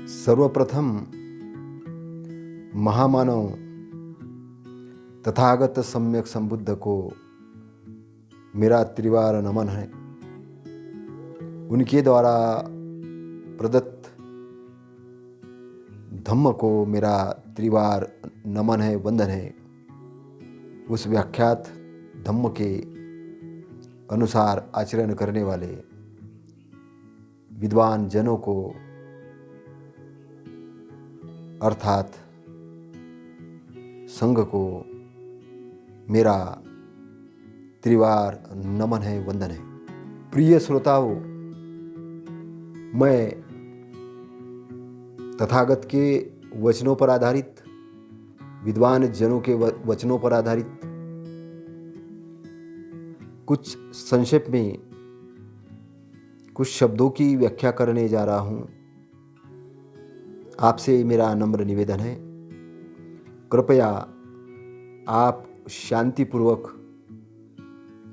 सर्वप्रथम महामानव तथागत सम्यक संबुद्ध को मेरा त्रिवार नमन है। उनके द्वारा प्रदत्त धम्म को मेरा त्रिवार नमन है, वंदन है। उस व्याख्यात धम्म के अनुसार आचरण करने वाले विद्वान जनों को अर्थात संघ को मेरा त्रिवार नमन है, वंदन है। प्रिय श्रोताओं, मैं तथागत के वचनों पर आधारित, विद्वान जनों के वचनों पर आधारित कुछ संक्षेप में कुछ शब्दों की व्याख्या करने जा रहा हूँ। आपसे मेरा नम्र निवेदन है, कृपया आप शांतिपूर्वक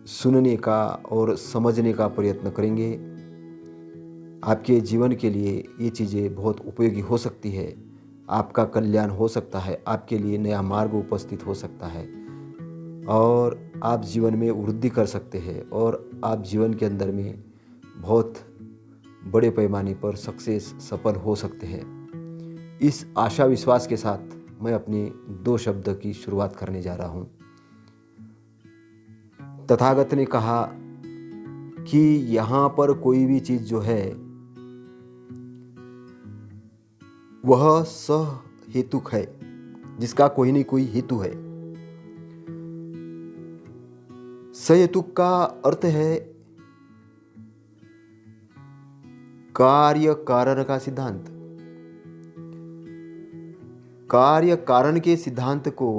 सुनने का और समझने का प्रयत्न करेंगे। आपके जीवन के लिए ये चीज़ें बहुत उपयोगी हो सकती है। आपका कल्याण हो सकता है, आपके लिए नया मार्ग उपस्थित हो सकता है और आप जीवन में वृद्धि कर सकते हैं और आप जीवन के अंदर में बहुत बड़े पैमाने पर सक्सेस सफल हो सकते हैं। इस आशा विश्वास के साथ मैं अपने 2 शब्द की शुरुआत करने जा रहा हूँ। तथागत ने कहा कि यहाँ पर कोई भी चीज़ जो है वह सहेतुक है, जिसका कोई नहीं कोई हेतु है। सहेतुक का अर्थ है कार्य कारण का सिद्धांत। कार्य कारण के सिद्धांत को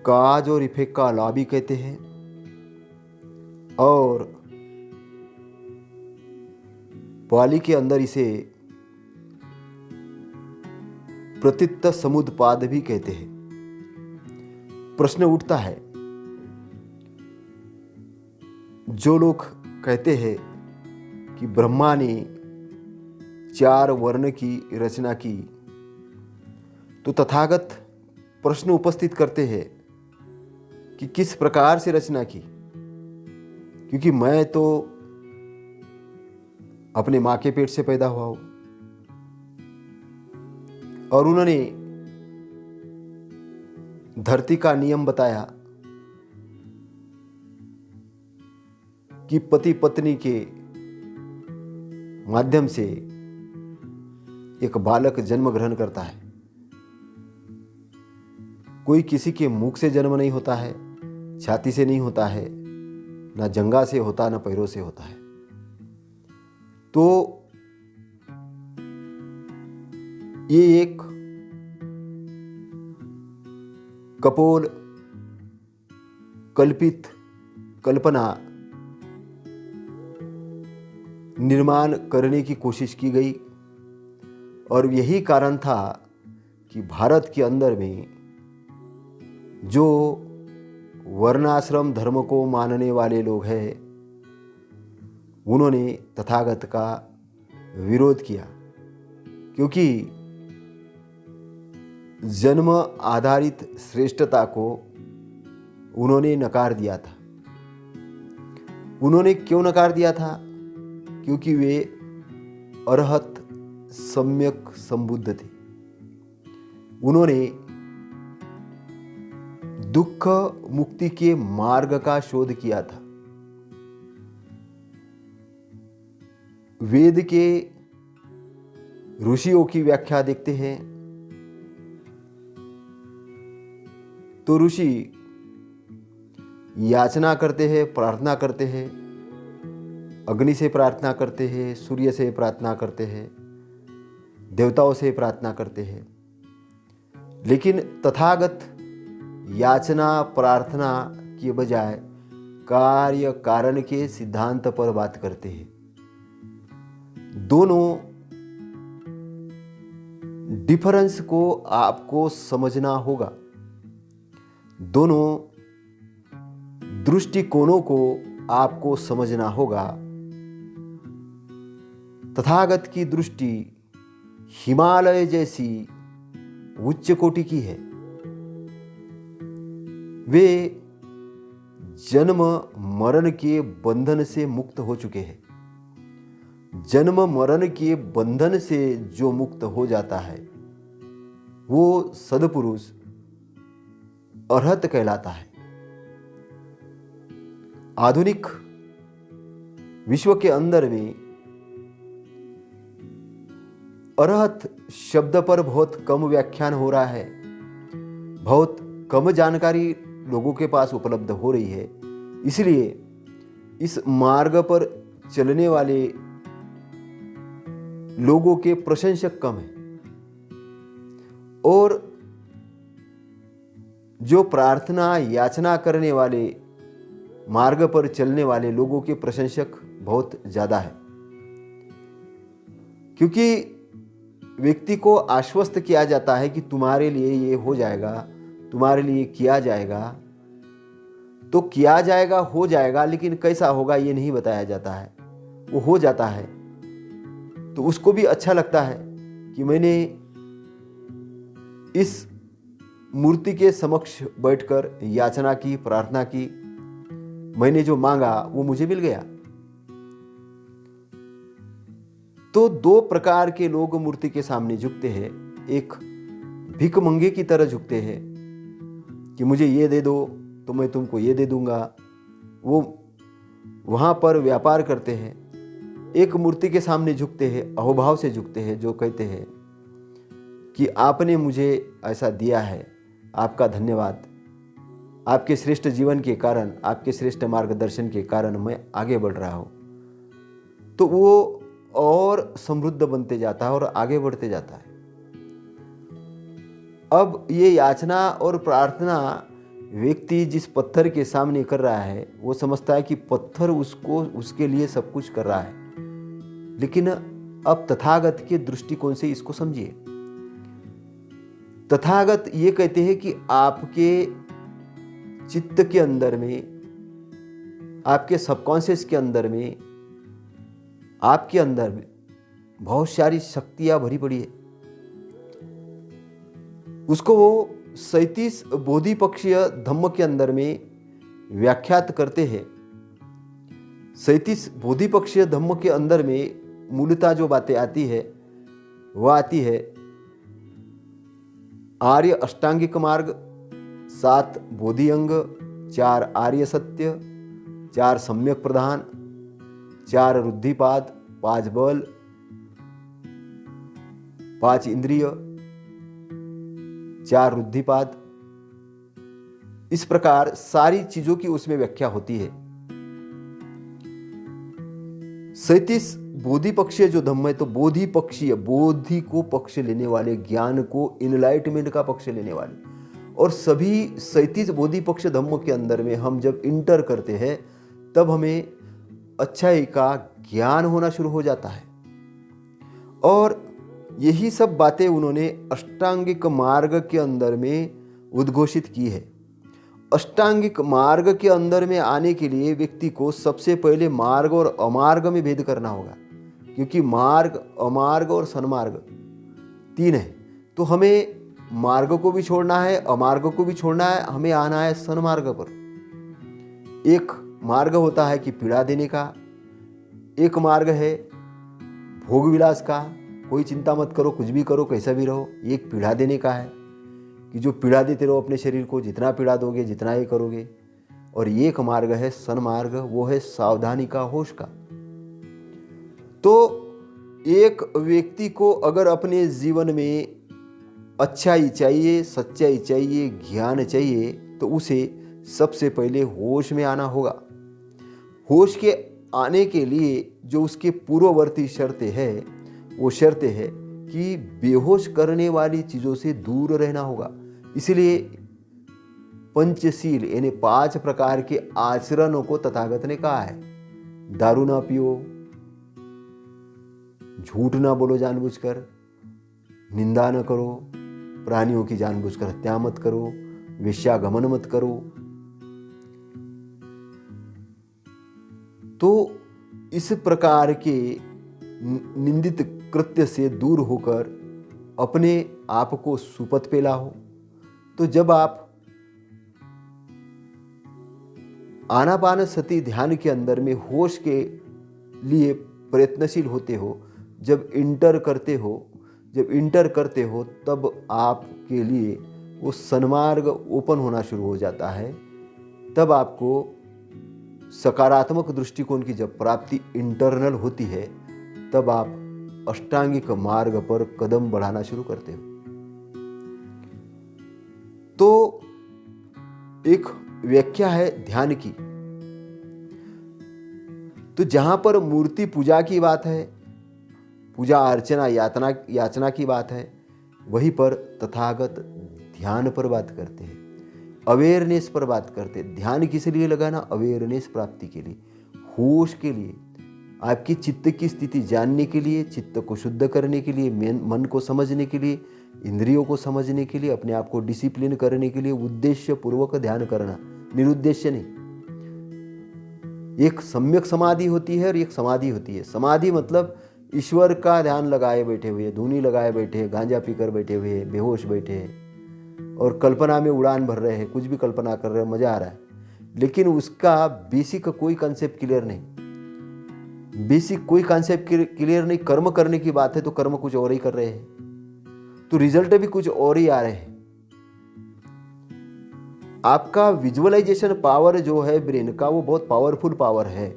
काज और इफेक्ट का लॉ भी कहते हैं और पाली के अंदर इसे प्रतित्त समुद्पाद भी कहते हैं। प्रश्न उठता है, जो लोग कहते हैं कि ब्रह्मा ने 4 वर्ण की रचना की, तो तथागत प्रश्न उपस्थित करते हैं कि किस प्रकार से रचना की, क्योंकि मैं तो अपने माँ के पेट से पैदा हुआ हूं और उन्होंने धरती का नियम बताया कि पति पत्नी के माध्यम से एक बालक जन्म ग्रहण करता है। कोई किसी के मुख से जन्म नहीं होता है, छाती से नहीं होता है, ना जंघा से होता, ना पैरों से होता है। तो ये एक कपोल कल्पित कल्पना निर्माण करने की कोशिश की गई और यही कारण था कि भारत के अंदर में जो वर्णाश्रम धर्म को मानने वाले लोग हैं, उन्होंने तथागत का विरोध किया, क्योंकि जन्म आधारित श्रेष्ठता को उन्होंने नकार दिया था। उन्होंने क्यों नकार दिया था? क्योंकि वे अरहत सम्यक संबुद्ध थे। उन्होंने दुख मुक्ति के मार्ग का शोध किया था। वेद के ऋषियों की व्याख्या देखते हैं तो ऋषि याचना करते हैं, प्रार्थना करते हैं, अग्नि से प्रार्थना करते हैं, सूर्य से प्रार्थना करते हैं, देवताओं से प्रार्थना करते हैं। लेकिन तथागत याचना प्रार्थना के बजाय कार्य कारण के सिद्धांत पर बात करते हैं। दोनों डिफरेंस को आपको समझना होगा। दोनों दृष्टिकोणों को आपको समझना होगा। तथागत की दृष्टि हिमालय जैसी उच्च कोटि की है। वे जन्म मरण के बंधन से मुक्त हो चुके हैं। जन्म मरण के बंधन से जो मुक्त हो जाता है वो सद्पुरुष अरहत कहलाता है। आधुनिक विश्व के अंदर में अरहत शब्द पर बहुत कम व्याख्यान हो रहा है, बहुत कम जानकारी लोगों के पास उपलब्ध हो रही है। इसलिए इस मार्ग पर चलने वाले लोगों के प्रशंसक कम हैं और जो प्रार्थना याचना करने वाले मार्ग पर चलने वाले लोगों के प्रशंसक बहुत ज्यादा है। क्योंकि व्यक्ति को आश्वस्त किया जाता है कि तुम्हारे लिए ये हो जाएगा, तुम्हारे लिए किया जाएगा, तो किया जाएगा, हो जाएगा, लेकिन कैसा होगा ये नहीं बताया जाता है। वो हो जाता है तो उसको भी अच्छा लगता है कि मैंने इस मूर्ति के समक्ष बैठकर याचना की, प्रार्थना की, मैंने जो मांगा वो मुझे मिल गया। तो दो प्रकार के लोग मूर्ति के सामने झुकते हैं। एक भिख मंगे की तरह झुकते हैं कि मुझे ये दे दो तो मैं तुमको ये दे दूंगा, वो वहाँ पर व्यापार करते हैं। एक मूर्ति के सामने झुकते हैं, अहोभाव से झुकते हैं, जो कहते हैं कि आपने मुझे ऐसा दिया है, आपका धन्यवाद, आपके श्रेष्ठ जीवन के कारण, आपके श्रेष्ठ मार्गदर्शन के कारण मैं आगे बढ़ रहा हूँ। तो वो और समृद्ध बनते जाता है और आगे बढ़ते जाता है। अब ये याचना और प्रार्थना व्यक्ति जिस पत्थर के सामने कर रहा है वो समझता है कि पत्थर उसको, उसके लिए सब कुछ कर रहा है। लेकिन अब तथागत के दृष्टिकोण से इसको समझिए। तथागत ये कहते हैं कि आपके चित्त के अंदर में, आपके सबकॉन्शियस के अंदर में, आपके अंदर में बहुत सारी शक्तियां भरी पड़ी है। उसको वो 37 बोधिपक्षीय धम्म के अंदर में व्याख्यात करते हैं। 37 बोधिपक्षीय धम्म के अंदर में मूलतः जो बातें आती है वह आती है आर्य अष्टांगिक मार्ग, 7 बोधि अंग, 4 आर्य सत्य, 4 सम्यक प्रधान, 4 रुद्धिपाद, 5 बल, 5 इंद्रिय, 4 रुद्धिपाद। इस प्रकार सारी चीजों की उसमें व्याख्या होती है। 37 बोधि पक्षीय जो धम्म है, तो बोधि पक्षीय, बोधि को पक्ष लेने वाले, ज्ञान को, इनलाइटमेंट का पक्ष लेने वाले, और सभी 37 बोधि पक्ष धम्म के अंदर में हम जब इंटर करते हैं तब हमें अच्छाई का ज्ञान होना शुरू हो जाता है। और यही सब बातें उन्होंने अष्टांगिक मार्ग के अंदर में उद्घोषित की है। अष्टांगिक मार्ग के अंदर में आने के लिए व्यक्ति को सबसे पहले मार्ग और अमार्ग में भेद करना होगा, क्योंकि मार्ग, अमार्ग और सन्मार्ग 3 है। तो हमें मार्ग को भी छोड़ना है, अमार्ग को भी छोड़ना है, हमें आना है सन्मार्ग पर। एक मार्ग होता है कि पीड़ा देने का, एक मार्ग है भोग विलास का, कोई चिंता मत करो, कुछ भी करो, कैसा भी रहो। एक पीड़ा देने का है कि जो पीड़ा देते रहो अपने शरीर को, जितना पीड़ा दोगे जितना ये करोगे। और एक मार्ग है सन्मार्ग, वो है सावधानी का, होश का। तो एक व्यक्ति को अगर अपने जीवन में अच्छाई चाहिए, सच्चाई चाहिए, ज्ञान चाहिए, तो उसे सबसे पहले होश में आना होगा। होश के आने के लिए जो उसके पूर्ववर्ती शर्तें है, वो शर्तें है कि बेहोश करने वाली चीज़ों से दूर रहना होगा। इसलिए पंचशील यानी 5 प्रकार के आचरणों को तथागत ने कहा है। दारू ना पियो, झूठ ना बोलो जानबूझकर, निंदा न करो, प्राणियों की जानबूझकर हत्या मत करो, वेश्यागमन मत करो। तो इस प्रकार के निंदित कृत्य से दूर होकर अपने आप को सुपथ पे लाओ। तो जब आप आनापानसति ध्यान के अंदर में होश के लिए प्रयत्नशील होते हो, जब इंटर करते हो तब आपके लिए वो सन्मार्ग ओपन होना शुरू हो जाता है। तब आपको सकारात्मक दृष्टिकोण की जब प्राप्ति इंटरनल होती है, तब आप अष्टांगिक मार्ग पर कदम बढ़ाना शुरू करते हो। तो एक व्याख्या है ध्यान की। तो जहां पर मूर्ति पूजा की बात है, पूजा अर्चना याचना की बात है, वहीं पर तथागत ध्यान पर बात करते हैं, अवेयरनेस पर बात करते हैं। ध्यान किस लिए लगाना? अवेयरनेस प्राप्ति के लिए, होश के लिए, आपकी चित्त की स्थिति जानने के लिए, चित्त को शुद्ध करने के लिए, मन को समझने के लिए, इंद्रियों को समझने के लिए, अपने आप को डिसिप्लिन करने के लिए उद्देश्य पूर्वक ध्यान करना, निरुद्देश्य नहीं। एक सम्यक समाधि होती है और एक समाधि होती है। समाधि मतलब ईश्वर का ध्यान लगाए बैठे हुए, धुनी लगाए बैठे, गांजा पीकर बैठे हुए, बेहोश बैठे हैं और कल्पना में उड़ान भर रहे हैं, कुछ भी कल्पना कर रहे हैं, मजा आ रहा है, लेकिन उसका बेसिक कोई कॉन्सेप्ट क्लियर नहीं। बेसिक कोई कॉन्सेप्ट क्लियर नहीं। कर्म करने की बात है तो कर्म कुछ और ही कर रहे हैं, तो रिजल्ट भी कुछ और ही आ रहे हैं। आपका विजुअलाइजेशन पावर जो है ब्रेन का, वो बहुत पावरफुल पावर है।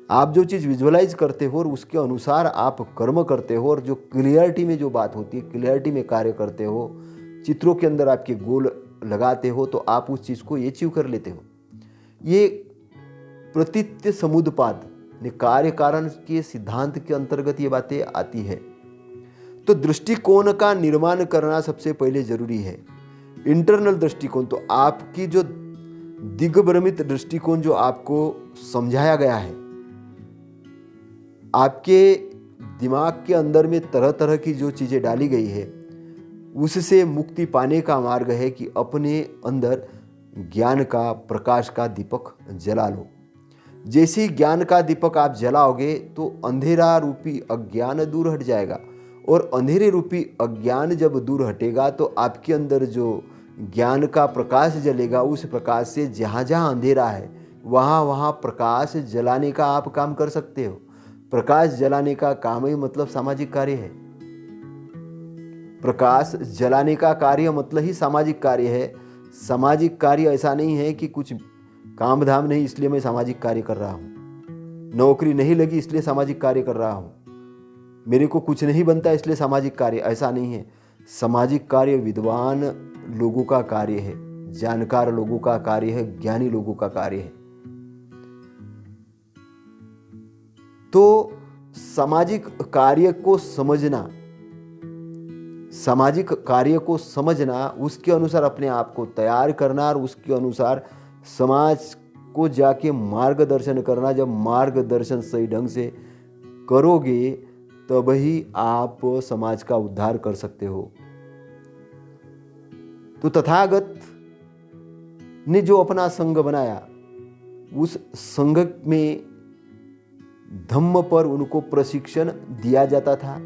आप जो चीज़ विजुअलाइज करते हो और उसके अनुसार आप कर्म करते हो, और जो क्लियरिटी में जो बात होती है, क्लियरिटी में कार्य करते हो, चित्रों के अंदर आपके गोल लगाते हो, तो आप उस चीज़ को अचीव कर लेते हो। ये प्रतीत्य समुद्पाद ने कार्य कारण के सिद्धांत के अंतर्गत ये बातें आती है। तो दृष्टिकोण का निर्माण करना सबसे पहले जरूरी है, इंटरनल दृष्टिकोण। तो आपकी जो दिग्भ्रमित दृष्टिकोण जो आपको समझाया गया है, आपके दिमाग के अंदर में तरह तरह की जो चीज़ें डाली गई है, उससे मुक्ति पाने का मार्ग है कि अपने अंदर ज्ञान का प्रकाश का दीपक जला लो। जैसे ही ज्ञान का दीपक आप जलाओगे तो अंधेरा रूपी अज्ञान दूर हट जाएगा, और अंधेरे रूपी अज्ञान जब दूर हटेगा तो आपके अंदर जो ज्ञान का प्रकाश जलेगा, उस प्रकाश से जहाँ जहाँ अंधेरा है वहाँ वहाँ प्रकाश जलाने का आप काम कर सकते हो। प्रकाश जलाने का काम ही मतलब सामाजिक कार्य है। प्रकाश जलाने का कार्य मतलब ही सामाजिक कार्य है। सामाजिक कार्य ऐसा नहीं है कि कुछ काम धाम नहीं इसलिए मैं सामाजिक कार्य कर रहा हूँ, नौकरी नहीं लगी इसलिए सामाजिक कार्य कर रहा हूँ, मेरे को कुछ नहीं बनता इसलिए सामाजिक कार्य, ऐसा नहीं है। सामाजिक कार्य विद्वान लोगों का कार्य है, जानकार लोगों का कार्य है, ज्ञानी लोगों का कार्य है। तो सामाजिक कार्य को समझना, उसके अनुसार अपने आप को तैयार करना और उसके अनुसार समाज को जाके मार्गदर्शन करना। जब मार्गदर्शन सही ढंग से करोगे तभी आप समाज का उद्धार कर सकते हो। तो तथागत ने जो अपना संघ बनाया, उस संघ में धम्म पर उनको प्रशिक्षण दिया जाता था,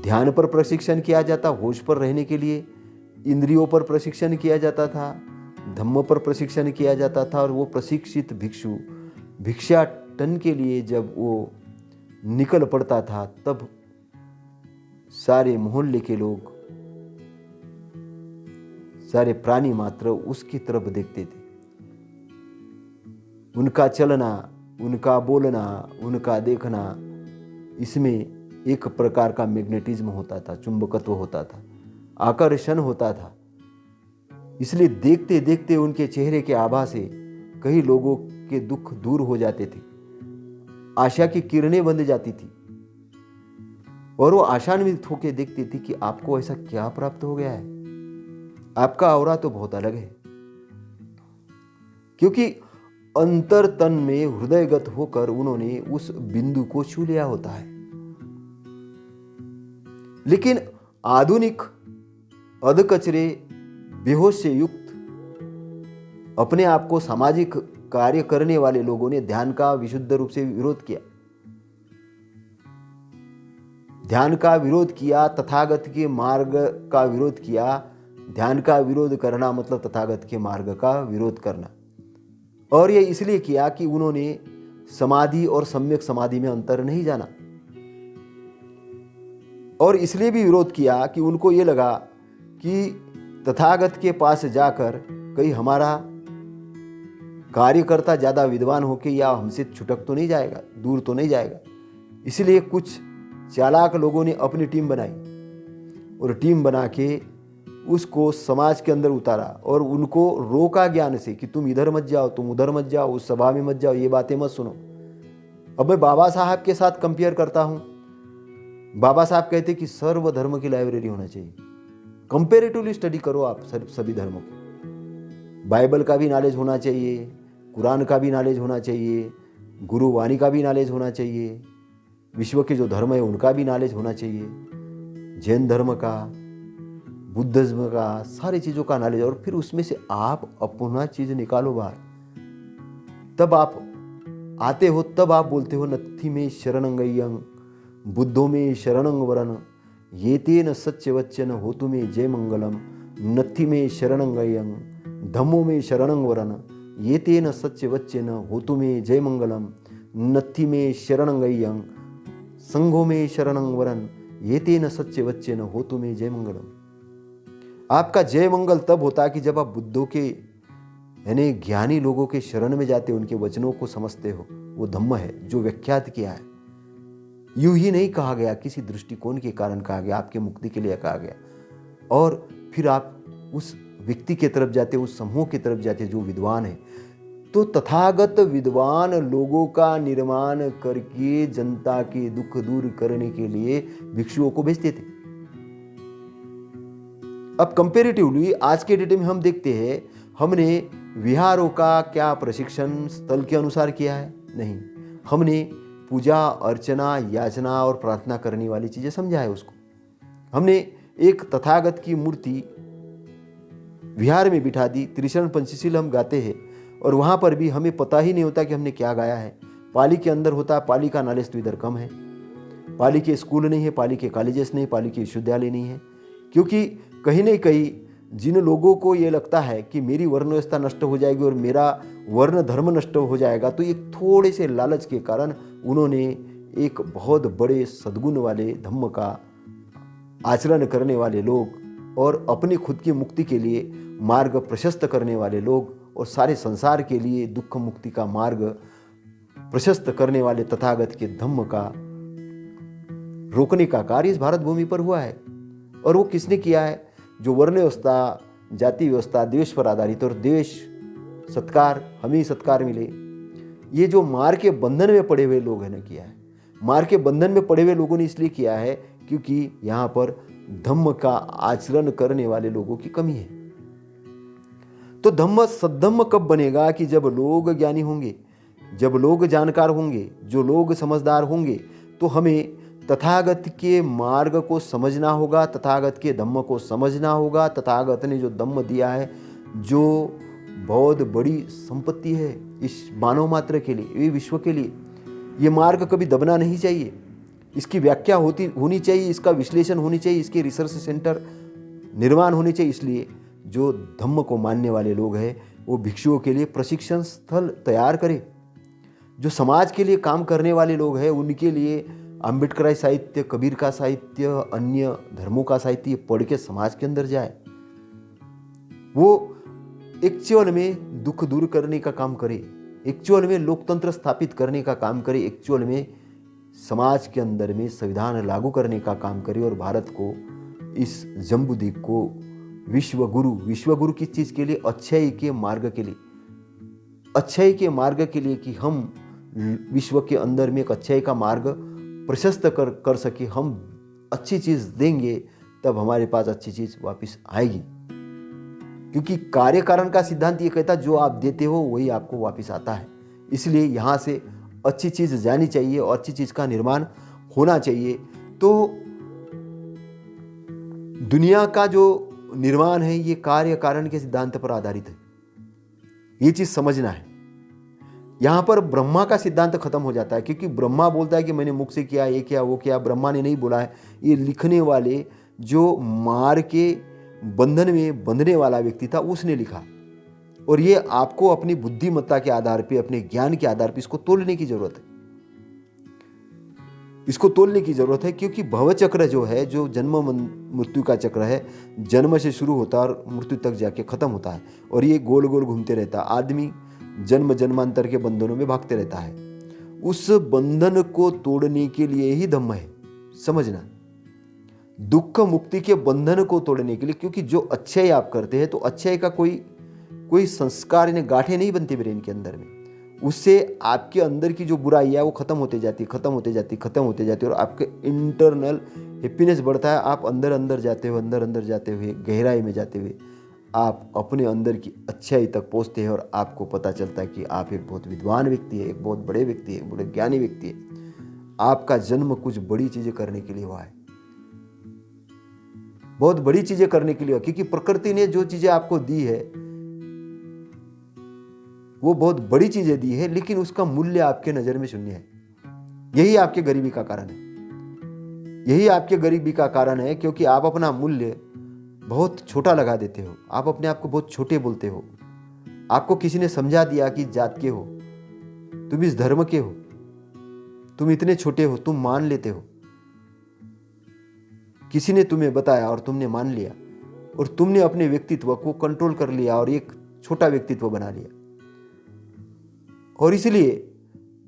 ध्यान पर प्रशिक्षण किया जाता, होश पर रहने के लिए इंद्रियों पर प्रशिक्षण किया जाता था, धम्म पर प्रशिक्षण किया जाता था। और वो प्रशिक्षित भिक्षु भिक्षाटन के लिए जब वो निकल पड़ता था, तब सारे मोहल्ले के लोग, सारे प्राणी मात्र उसकी तरफ देखते थे। उनका चलना, उनका बोलना, उनका देखना, इसमें एक प्रकार का मैग्नेटिज्म होता था, चुंबकत्व होता था, आकर्षण होता था। इसलिए देखते देखते उनके चेहरे के आभा से कई लोगों के दुख दूर हो जाते थे, आशा की किरणें बंध जाती थी, और वो आशान्वित होकर देखती थी कि आपको ऐसा क्या प्राप्त हो गया है, आपका औरा तो बहुत अलग है। क्योंकि अंतर तन में हृदयगत होकर उन्होंने उस बिंदु को छू लिया होता है। लेकिन आधुनिक अधकचरे बेहोश से युक्त, अपने आप को सामाजिक कार्य करने वाले लोगों ने ध्यान का विशुद्ध रूप से विरोध किया। ध्यान का विरोध किया, तथागत के मार्ग का विरोध किया। ध्यान का विरोध करना मतलब तथागत के मार्ग का विरोध करना। और ये इसलिए किया कि उन्होंने समाधि और सम्यक समाधि में अंतर नहीं जाना। और इसलिए भी विरोध किया कि उनको ये लगा कि तथागत के पास जाकर कहीं हमारा कार्यकर्ता ज़्यादा विद्वान होके या हमसे छुटक तो नहीं जाएगा, दूर तो नहीं जाएगा। इसलिए कुछ चालाक लोगों ने अपनी टीम बनाई और टीम बना के उसको समाज के अंदर उतारा और उनको रोका ज्ञान से कि तुम इधर मत जाओ, तुम उधर मत जाओ, उस सभा में मत जाओ, ये बातें मत सुनो। अब मैं बाबा साहब के साथ कंपेयर करता हूँ। बाबा साहब कहते कि सर्व धर्म की लाइब्रेरी होना चाहिए। कंपेरेटिवली स्टडी करो आप सभी धर्मों की। बाइबल का भी नॉलेज होना चाहिए, कुरान का भी नॉलेज होना चाहिए, गुरुवाणी का भी नॉलेज होना चाहिए, विश्व के जो धर्म है उनका भी नॉलेज होना चाहिए, जैन धर्म का, बुद्धिज्म का, सारी चीज़ों का नॉलेज। और फिर उसमें से आप अपना चीज़ निकालो बाहर। तब आप आते हो, तब आप बोलते हो नत्थि में शरणंगय्यं बुद्धो में शरणं वरन ये तेन सच्च वचन हो तुम्हें जय मंगलम। नत्थि में शरणंगय्यं धम्मो में शरणं वरन ये तेन सच्च वचन हो तुम्हें जय मंगलम। नत्थि में शरणंगय्यं संघो में शरणं वरन ये तेन सच्च वचन हो तुम्हें जय मंगलम। आपका जय मंगल तब होता कि जब आप बुद्धों के यानी ज्ञानी लोगों के शरण में जाते, उनके वचनों को समझते हो। वो धम्म है जो व्याख्यात किया है। यूं ही नहीं कहा गया, किसी दृष्टिकोण के कारण कहा गया, आपके मुक्ति के लिए कहा गया। और फिर आप उस व्यक्ति की तरफ जाते, उस समूह की तरफ जाते जो विद्वान है। तो तथागत विद्वान लोगों का निर्माण करके जनता के दुख दूर करने के लिए भिक्षुओं को भेजते थे। अब कंपेरेटिवली आज के डेट में हम देखते हैं, हमने विहारों का क्या प्रशिक्षण स्थल के अनुसार किया है? नहीं। हमने पूजा अर्चना याचना और प्रार्थना करने वाली चीजें समझा है उसको। हमने एक तथागत की मूर्ति विहार में बिठा दी। त्रिशरण पंचशील हम गाते हैं और वहां पर भी हमें पता ही नहीं होता कि हमने क्या गाया है। पाली के अंदर होता है, पाली का नॉलेज तो इधर कम है। पाली के स्कूल नहीं है, पाली के कॉलेजेस नहीं, पाली के विश्वविद्यालय नहीं है। क्योंकि कहीं न कहीं जिन लोगों को ये लगता है कि मेरी वर्ण व्यवस्था नष्ट हो जाएगी और मेरा वर्ण धर्म नष्ट हो जाएगा, तो एक थोड़े से लालच के कारण उन्होंने एक बहुत बड़े सद्गुण वाले धम्म का आचरण करने वाले लोग और अपनी खुद की मुक्ति के लिए मार्ग प्रशस्त करने वाले लोग और सारे संसार के लिए दुख मुक्ति का मार्ग प्रशस्त करने वाले तथागत के धम्म का रोकने का कार्य इस भारत भूमि पर हुआ है। और वो किसने किया है? जो वर्ण व्यवस्था, जाति व्यवस्था, द्वेष पर आधारित और द्वेष सत्कार, हमें सत्कार मिले, ये जो मार के बंधन में पड़े हुए लोग हैं ने किया है। मार के बंधन में पड़े हुए लोगों ने इसलिए किया है क्योंकि यहाँ पर धम्म का आचरण करने वाले लोगों की कमी है। तो धम्म सद्धम्म कब बनेगा? कि जब लोग ज्ञानी होंगे, जब लोग जानकार होंगे, जो लोग समझदार होंगे। तो हमें तथागत के मार्ग को समझना होगा, तथागत के धम्म को समझना होगा। तथागत ने जो धम्म दिया है, जो बहुत बड़ी संपत्ति है इस मानव मात्र के लिए, ये विश्व के लिए, ये मार्ग कभी दबना नहीं चाहिए। इसकी व्याख्या होनी चाहिए, इसका विश्लेषण होनी चाहिए, इसके रिसर्च सेंटर निर्माण होने चाहिए। इसलिए जो धम्म को मानने वाले लोग हैं वो भिक्षुओं के लिए प्रशिक्षण स्थल तैयार करें। जो समाज के लिए काम करने वाले लोग हैं उनके लिए अम्बेडकराई साहित्य, कबीर का साहित्य, अन्य धर्मों का साहित्य पढ़ के समाज के अंदर जाए। वो एक्चुअल में दुख दूर करने का काम करे, एक्चुअल में लोकतंत्र स्थापित करने का काम करे, एक्चुअल में समाज के अंदर में संविधान लागू करने का काम करे और भारत को, इस जम्बूद्वीप को विश्व गुरु किस चीज़ के लिए? अच्छाई के मार्ग के लिए, अच्छाई के मार्ग के लिए कि हम विश्व के अंदर में एक अच्छाई का मार्ग प्रशस्त कर सके। हम अच्छी चीज़ देंगे तब हमारे पास अच्छी चीज़ वापस आएगी। क्योंकि कार्य कारण का सिद्धांत ये कहता है जो आप देते हो वही आपको वापस आता है। इसलिए यहाँ से अच्छी चीज़ जानी चाहिए और अच्छी चीज़ का निर्माण होना चाहिए। तो दुनिया का जो निर्माण है ये कार्य कारण के सिद्धांत पर आधारित है। ये चीज़ समझना है। यहाँ पर ब्रह्मा का सिद्धांत खत्म हो जाता है, क्योंकि ब्रह्मा बोलता है कि मैंने मुख से किया, ये किया, वो किया। ब्रह्मा ने नहीं बोला है, ये लिखने वाले जो मार के बंधन में बंधने वाला व्यक्ति था उसने लिखा। और ये आपको अपनी बुद्धिमत्ता के आधार पे, अपने ज्ञान के आधार पे इसको तोलने की जरूरत है। इसको तोलने की जरूरत है, क्योंकि भव चक्र जो है, जो जन्म मृत्यु का चक्र है, जन्म से शुरू होता है और मृत्यु तक जाके खत्म होता है, और ये गोल गोल घूमते रहता है। आदमी जन्म जन्मांतर के बंधनों में भागते रहता है। उस बंधन को तोड़ने के लिए ही धम्म है, समझना। दुख मुक्ति के बंधन को तोड़ने के लिए, क्योंकि जो अच्छाई आप करते हैं तो अच्छाई का कोई संस्कार, इन्हें गांठें नहीं बनती ब्रेन के अंदर में। उससे आपके अंदर की जो बुराई है वो खत्म होते जाती है, खत्म होते जाती है, खत्म होते जाती है, और आपके इंटरनल हैप्पीनेस बढ़ता है। आप अंदर अंदर जाते हुए, अंदर अंदर जाते हुए, गहराई में जाते हुए आप अपने अंदर की अच्छाई तक पहुंचते हैं, और आपको पता चलता है कि आप एक बहुत विद्वान व्यक्ति है, एक बहुत बड़े व्यक्ति है, एक बड़े ज्ञानी व्यक्ति है। आपका जन्म कुछ बड़ी चीजें करने के लिए हुआ है, बहुत बड़ी चीजें करने के लिए हुआ, क्योंकि प्रकृति ने जो चीजें आपको दी है वो बहुत बड़ी चीजें दी है, लेकिन उसका मूल्य आपके नजर में शून्य है। यही आपके गरीबी का कारण है, यही आपके गरीबी का कारण है, क्योंकि आप अपना मूल्य बहुत छोटा लगा देते हो। आप अपने आप को बहुत छोटे बोलते हो। आपको किसी ने समझा दिया कि जात के हो, तुम इस धर्म के हो, तुम इतने छोटे हो, तुम मान लेते हो। किसी ने तुम्हें बताया और तुमने मान लिया, और तुमने अपने व्यक्तित्व को कंट्रोल कर लिया और एक छोटा व्यक्तित्व बना लिया। और इसलिए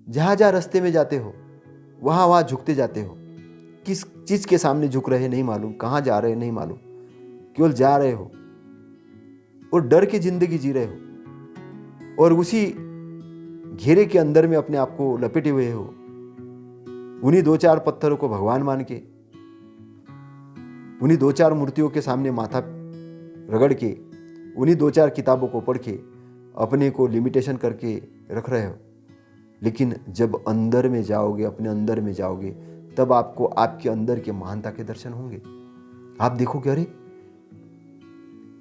जहां जहां रास्ते में जाते हो वहां वहां झुकते जाते हो। किस चीज के सामने झुक रहे नहीं मालूम, कहां जा रहे नहीं मालूम, केवल जा रहे हो और डर की जिंदगी जी रहे हो, और उसी घेरे के अंदर में अपने आप को लपेटे हुए हो। उन्हीं दो चार पत्थरों को भगवान मान के, उन्हीं दो चार मूर्तियों के सामने माथा रगड़ के, उन्हीं दो चार किताबों को पढ़ के अपने को लिमिटेशन करके रख रहे हो। लेकिन जब अंदर में जाओगे, अपने अंदर में जाओगे, तब आपको आपके अंदर के महानता के दर्शन होंगे। आप देखोगे, अरे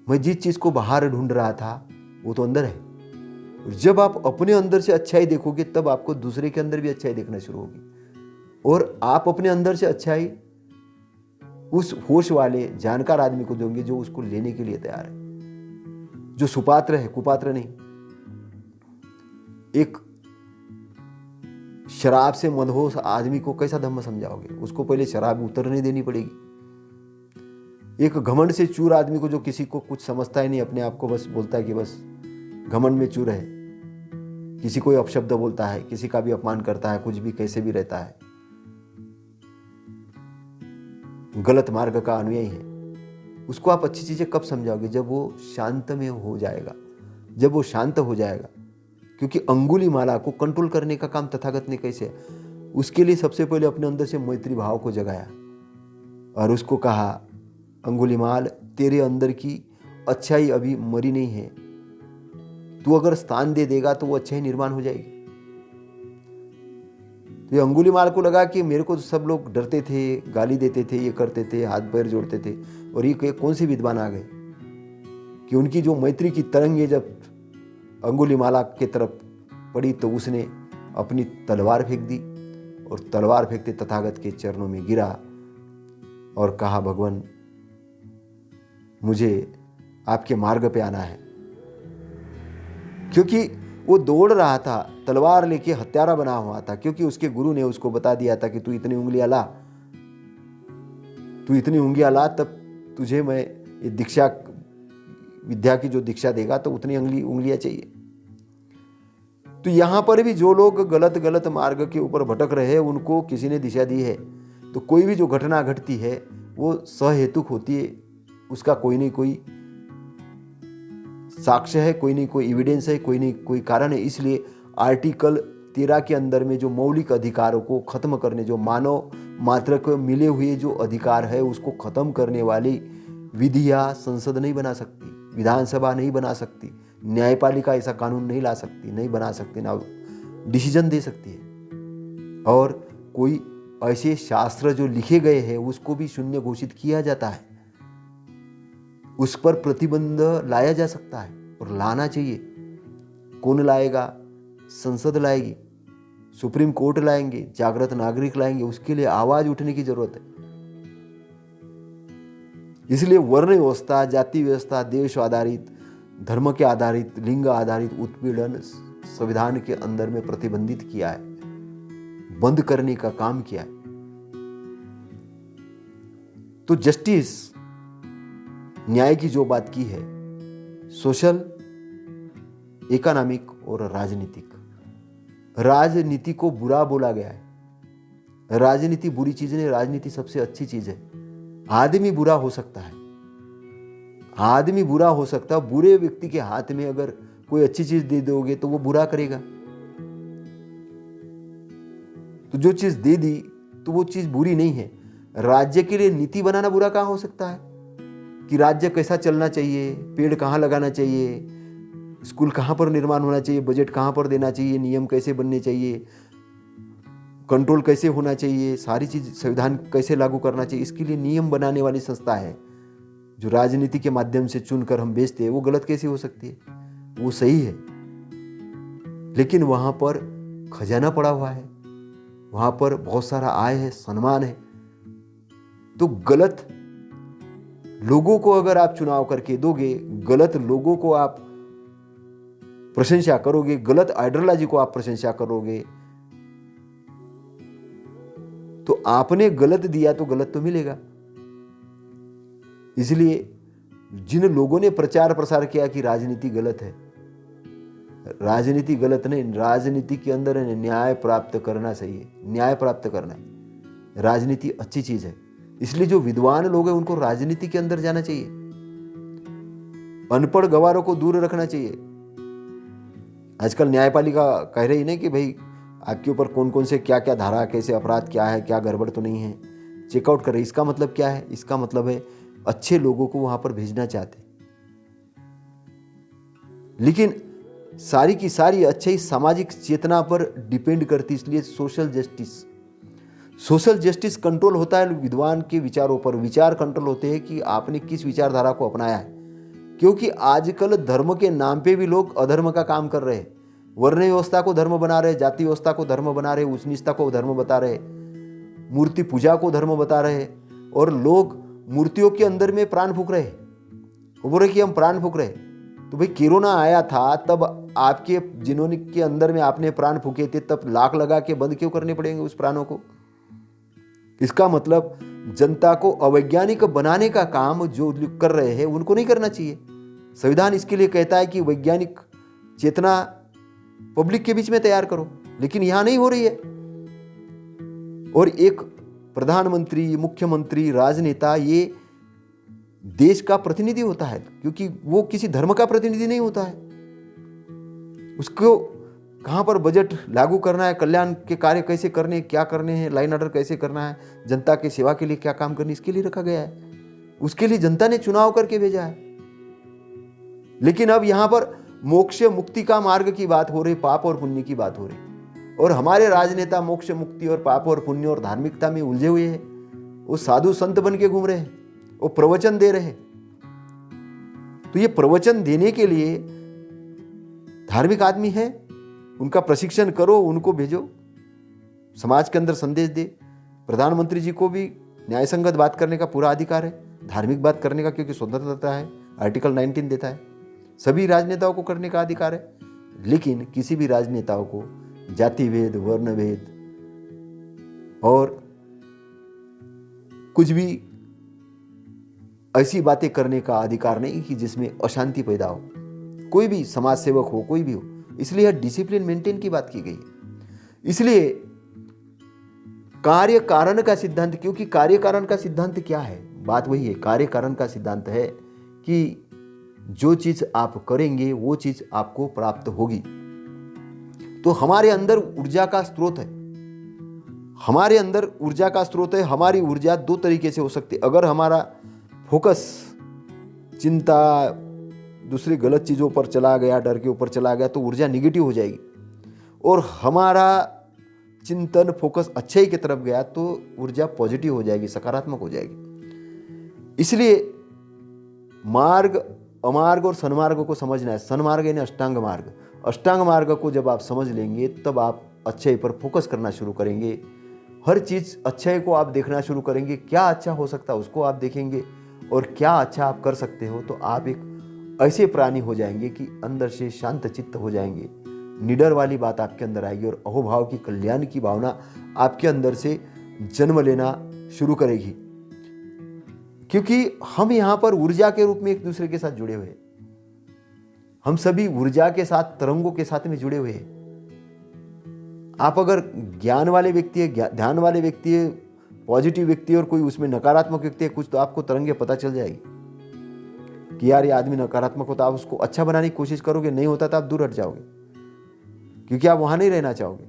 मैं जिस चीज को बाहर ढूंढ रहा था वो तो अंदर है। और जब आप अपने अंदर से अच्छाई देखोगे, तब आपको दूसरे के अंदर भी अच्छाई देखना शुरू होगी, और आप अपने अंदर से अच्छाई उस होश वाले जानकार आदमी को दोगे जो उसको लेने के लिए तैयार है, जो सुपात्र है, कुपात्र नहीं। एक शराब से मदहोश आदमी को कैसा धम्म समझाओगे? उसको पहले शराब उतरने देनी पड़ेगी। एक घमंड से चूर आदमी को, जो किसी को कुछ समझता ही नहीं, अपने आप को बस बोलता है कि बस घमंड में चूर है, किसी को अपशब्द बोलता है, किसी का भी अपमान करता है, कुछ भी कैसे भी रहता है, गलत मार्ग का अनुयायी है, उसको आप अच्छी चीजें कब समझाओगे? जब वो शांत में हो जाएगा, जब वो शांत हो जाएगा। क्योंकि अंगुली माला को कंट्रोल करने का काम तथागत ने कैसे? उसके लिए सबसे पहले अपने अंदर से मैत्री भाव को जगाया और उसको कहा, अंगुलीमाल, तेरे अंदर की अच्छाई अभी मरी नहीं है, तू अगर स्थान दे देगा तो वो अच्छाई निर्माण हो जाएगी। तो ये अंगुलीमाल को लगा कि मेरे को तो सब लोग डरते थे, गाली देते थे, ये करते थे, हाथ पैर जोड़ते थे, और ये कौन से विद्वान आ गए कि उनकी जो मैत्री की तरंगे जब अंगुलीमाला के तरफ पड़ी तो उसने अपनी तलवार फेंक दी, और तलवार फेंकते तथागत के चरणों में गिरा और कहा, भगवान मुझे आपके मार्ग पे आना है। क्योंकि वो दौड़ रहा था, तलवार लेके हत्यारा बना हुआ था, क्योंकि उसके गुरु ने उसको बता दिया था कि तू इतनी उंगलियां ला, तू इतनी उंगलियां ला, तब तुझे मैं ये दीक्षा, विद्या की जो दीक्षा देगा तो उतनी उंगलियां चाहिए। तो यहां पर भी जो लोग गलत गलत मार्ग के ऊपर भटक रहे हैं, उनको किसी ने दिशा दी है। तो कोई भी जो घटना घटती है वो सहेतुक होती है, उसका कोई नहीं कोई साक्ष्य है, कोई नहीं कोई एविडेंस है, कोई नहीं कोई कारण है। इसलिए आर्टिकल 13 के अंदर में जो मौलिक अधिकारों को खत्म करने, जो मानव मात्र को मिले हुए जो अधिकार है उसको खत्म करने वाली विधियां संसद नहीं बना सकती, विधानसभा नहीं बना सकती, न्यायपालिका ऐसा कानून नहीं ला सकती, नहीं बना सकती, ना डिसीजन दे सकती है। और कोई ऐसे शास्त्र जो लिखे गए हैं उसको भी शून्य घोषित किया जाता है, उस पर प्रतिबंध लाया जा सकता है और लाना चाहिए। कौन लाएगा, संसद लाएगी, सुप्रीम कोर्ट लाएंगे, जागृत नागरिक लाएंगे। उसके लिए आवाज उठने की जरूरत है। इसलिए वर्ण व्यवस्था, जाति व्यवस्था, देश आधारित, धर्म के आधारित, लिंग आधारित उत्पीड़न संविधान के अंदर में प्रतिबंधित किया है, बंद करने का काम किया है। तो जस्टिस, न्याय की जो बात की है, सोशल, इकोनॉमिक और राजनीतिक। राजनीति को बुरा बोला गया है। राजनीति बुरी चीज नहीं, राजनीति सबसे अच्छी चीज है। आदमी बुरा हो सकता है, आदमी बुरा हो सकता है। बुरे व्यक्ति के हाथ में अगर कोई अच्छी चीज दे दोगे तो वो बुरा करेगा। तो जो चीज दे दी तो वो चीज बुरी नहीं है। राज्य के लिए नीति बनाना बुरा कहां हो सकता है कि राज्य कैसा चलना चाहिए, पेड़ कहां लगाना चाहिए, स्कूल कहां पर निर्माण होना चाहिए, बजट कहां पर देना चाहिए, नियम कैसे बनने चाहिए, कंट्रोल कैसे होना चाहिए, सारी चीज संविधान कैसे लागू करना चाहिए, इसके लिए नियम बनाने वाली संस्था है। जो राजनीति के माध्यम से चुनकर हम बेचते हैं वो गलत कैसे हो सकती है? वो सही है, लेकिन वहां पर खजाना पड़ा हुआ है, वहां पर बहुत सारा आय है, सम्मान है। तो गलत लोगों को अगर आप चुनाव करके दोगे, गलत लोगों को आप प्रशंसा करोगे, गलत आइडियोलॉजी को आप प्रशंसा करोगे, तो आपने गलत दिया तो गलत तो मिलेगा। इसलिए जिन लोगों ने प्रचार प्रसार किया कि राजनीति गलत है, राजनीति गलत नहीं, राजनीति के अंदर न्याय प्राप्त करना सही है, न्याय प्राप्त करना है। राजनीति अच्छी चीज है। इसलिए जो विद्वान लोग हैं उनको राजनीति के अंदर जाना चाहिए, अनपढ़ गवारों को दूर रखना चाहिए। आजकल न्यायपालिका कह रही नहीं कि भाई आपके ऊपर कौन कौन से क्या क्या धारा, कैसे अपराध क्या है, क्या गड़बड़ तो नहीं है, चेकआउट कर रही। इसका मतलब क्या है? इसका मतलब है अच्छे लोगों को वहां पर भेजना चाहते, लेकिन सारी की सारी अच्छी सामाजिक चेतना पर डिपेंड करती। इसलिए सोशल जस्टिस कंट्रोल होता है विद्वान के विचारों पर। विचार कंट्रोल होते हैं कि आपने किस विचारधारा को अपनाया है। क्योंकि आजकल धर्म के नाम पे भी लोग अधर्म का काम कर रहे हैं। वर्ण व्यवस्था को धर्म बना रहे, जाति व्यवस्था को धर्म बना रहे, उच्च नीचता को धर्म बता रहे, मूर्ति पूजा को धर्म बता रहे, और लोग मूर्तियों के अंदर में प्राण फूक रहे। वो बोल रहे कि हम प्राण फूक रहे। तो भाई कोरोना आया था तब आपके जिन्होंने के अंदर में आपने प्राण फूके थे, तब लाख लगा के बंद क्यों करने पड़ेंगे उस प्राणों को? इसका मतलब जनता को अवैज्ञानिक बनाने का काम जो कर रहे हैं उनको नहीं करना चाहिए। संविधान इसके लिए कहता है कि वैज्ञानिक चेतना पब्लिक के बीच में तैयार करो, लेकिन यहां नहीं हो रही है। और एक प्रधानमंत्री, मुख्यमंत्री, राजनेता ये देश का प्रतिनिधि होता है, क्योंकि वो किसी धर्म का प्रतिनिधि नहीं होता है। उसको कहां पर बजट लागू करना है, कल्याण के कार्य कैसे करने, क्या करने हैं, लाइन ऑर्डर कैसे करना है, जनता की सेवा के लिए क्या काम करने, इसके लिए रखा गया है। उसके लिए जनता ने चुनाव करके भेजा है। लेकिन अब यहां पर मोक्ष मुक्ति का मार्ग की बात हो रही, पाप और पुण्य की बात हो रही, और हमारे राजनेता मोक्ष मुक्ति और पाप और पुण्य और धार्मिकता में उलझे हुए हैं। वो साधु संत बन के घूम रहे हैं, वो प्रवचन दे रहे हैं। तो ये प्रवचन देने के लिए धार्मिक आदमी है, उनका प्रशिक्षण करो, उनको भेजो, समाज के अंदर संदेश दे। प्रधानमंत्री जी को भी न्याय संगत बात करने का पूरा अधिकार है, धार्मिक बात करने का, क्योंकि स्वतंत्रता है, आर्टिकल 19 देता है। सभी राजनेताओं को करने का अधिकार है, लेकिन किसी भी राजनेताओं को जाति भेद, वर्ण भेद और कुछ भी ऐसी बातें करने का अधिकार नहीं कि जिसमें अशांति पैदा हो। कोई भी समाज सेवक हो, कोई भी हो। इसलिए डिसिप्लिन मेंटेन की बात की गई है। इसलिए कार्य कारण का सिद्धांत, क्योंकि कार्य कारण का सिद्धांत क्या है? बात वही है, कार्य कारण का सिद्धांत है कि जो चीज आप करेंगे वो चीज आपको प्राप्त होगी। तो हमारे अंदर ऊर्जा का स्रोत है, हमारे अंदर ऊर्जा का स्रोत है। हमारी ऊर्जा दो तरीके से हो सकती है। अगर हमारा फोकस चिंता दूसरी गलत चीज़ों पर चला गया, डर के ऊपर चला गया, तो ऊर्जा निगेटिव हो जाएगी। और हमारा चिंतन फोकस अच्छाई की तरफ गया तो ऊर्जा पॉजिटिव हो जाएगी, सकारात्मक हो जाएगी। इसलिए मार्ग अमार्ग और सन्मार्ग को समझना है। सन्मार्ग यानी अष्टांग मार्ग। अष्टांग मार्ग को जब आप समझ लेंगे तब आप अच्छाई पर फोकस करना शुरू करेंगे। हर चीज़ अच्छाई को आप देखना शुरू करेंगे। क्या अच्छा हो सकता है उसको आप देखेंगे, और क्या अच्छा आप कर सकते हो, तो आप एक ऐसे प्राणी हो जाएंगे कि अंदर से शांत चित्त हो जाएंगे। निडर वाली बात आपके अंदर आएगी और अहोभाव की, कल्याण की भावना आपके अंदर से जन्म लेना शुरू करेगी। क्योंकि हम यहाँ पर ऊर्जा के रूप में एक दूसरे के साथ जुड़े हुए हैं। हम सभी ऊर्जा के साथ, तरंगों के साथ में जुड़े हुए हैं। आप अगर ज्ञान वाले व्यक्ति है, ध्यान वाले व्यक्ति है, पॉजिटिव व्यक्ति है, और कोई उसमें नकारात्मक व्यक्ति है कुछ, तो आपको तरंगे पता चल जाएगी कि यार ये आदमी नकारात्मक होता। आप उसको अच्छा बनाने की कोशिश करोगे, नहीं होता तो आप दूर हट जाओगे, क्योंकि आप वहां नहीं रहना चाहोगे।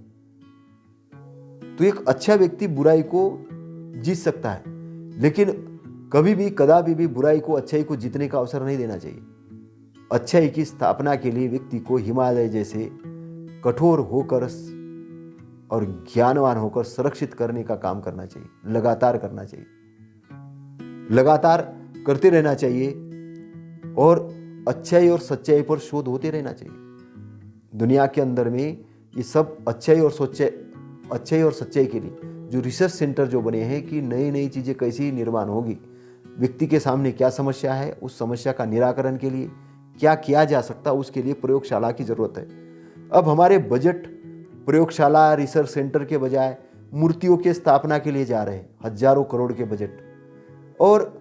तो एक अच्छा व्यक्ति बुराई को जीत सकता है, लेकिन कभी भी कदापि भी बुराई को, अच्छाई को जीतने का अवसर नहीं देना चाहिए। अच्छाई की स्थापना के लिए व्यक्ति को हिमालय जैसे कठोर होकर और ज्ञानवान होकर संरक्षित करने का काम करना चाहिए, लगातार करना चाहिए, लगातार करते रहना चाहिए, और अच्छाई और सच्चाई पर शोध होते रहना चाहिए। दुनिया के अंदर में ये सब अच्छाई और सच्चाई के लिए जो रिसर्च सेंटर जो बने हैं कि नई नई चीज़ें कैसी निर्माण होगी, व्यक्ति के सामने क्या समस्या है, उस समस्या का निराकरण के लिए क्या किया जा सकता है, उसके लिए प्रयोगशाला की ज़रूरत है। अब हमारे बजट प्रयोगशाला, रिसर्च सेंटर के बजाय मूर्तियों के स्थापना के लिए जा रहे हैं, हजारों करोड़ के बजट। और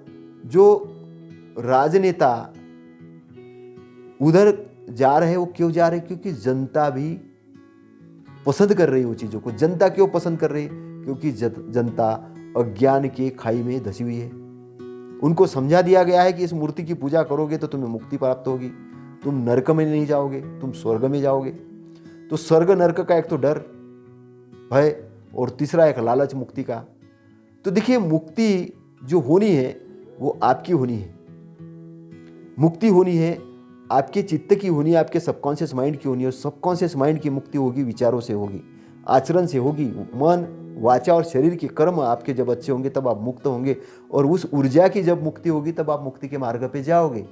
जो राजनेता उधर जा रहे हैं, वो क्यों जा रहे हैं? क्योंकि जनता भी पसंद कर रही है वो चीज़ों को। जनता क्यों पसंद कर रही है? क्योंकि जनता अज्ञान के खाई में धसी हुई है। उनको समझा दिया गया है कि इस मूर्ति की पूजा करोगे तो तुम्हें मुक्ति प्राप्त होगी, तुम नरक में नहीं जाओगे, तुम स्वर्ग में जाओगे। तो स्वर्ग नरक का एक तो डर, भय, और तीसरा एक लालच मुक्ति का। तो देखिए, मुक्ति जो होनी है वो आपकी होनी है। मुक्ति होनी है आपके चित्त की होनी है, आपके सबकॉन्शियस माइंड की होनी है। और सबकॉन्शियस माइंड की मुक्ति होगी विचारों से होगी, आचरण से होगी। मन, वाचा और शरीर के कर्म आपके जब अच्छे होंगे तब आप मुक्त होंगे, और उस ऊर्जा की जब मुक्ति होगी तब आप मुक्ति के मार्ग पे जाओगे।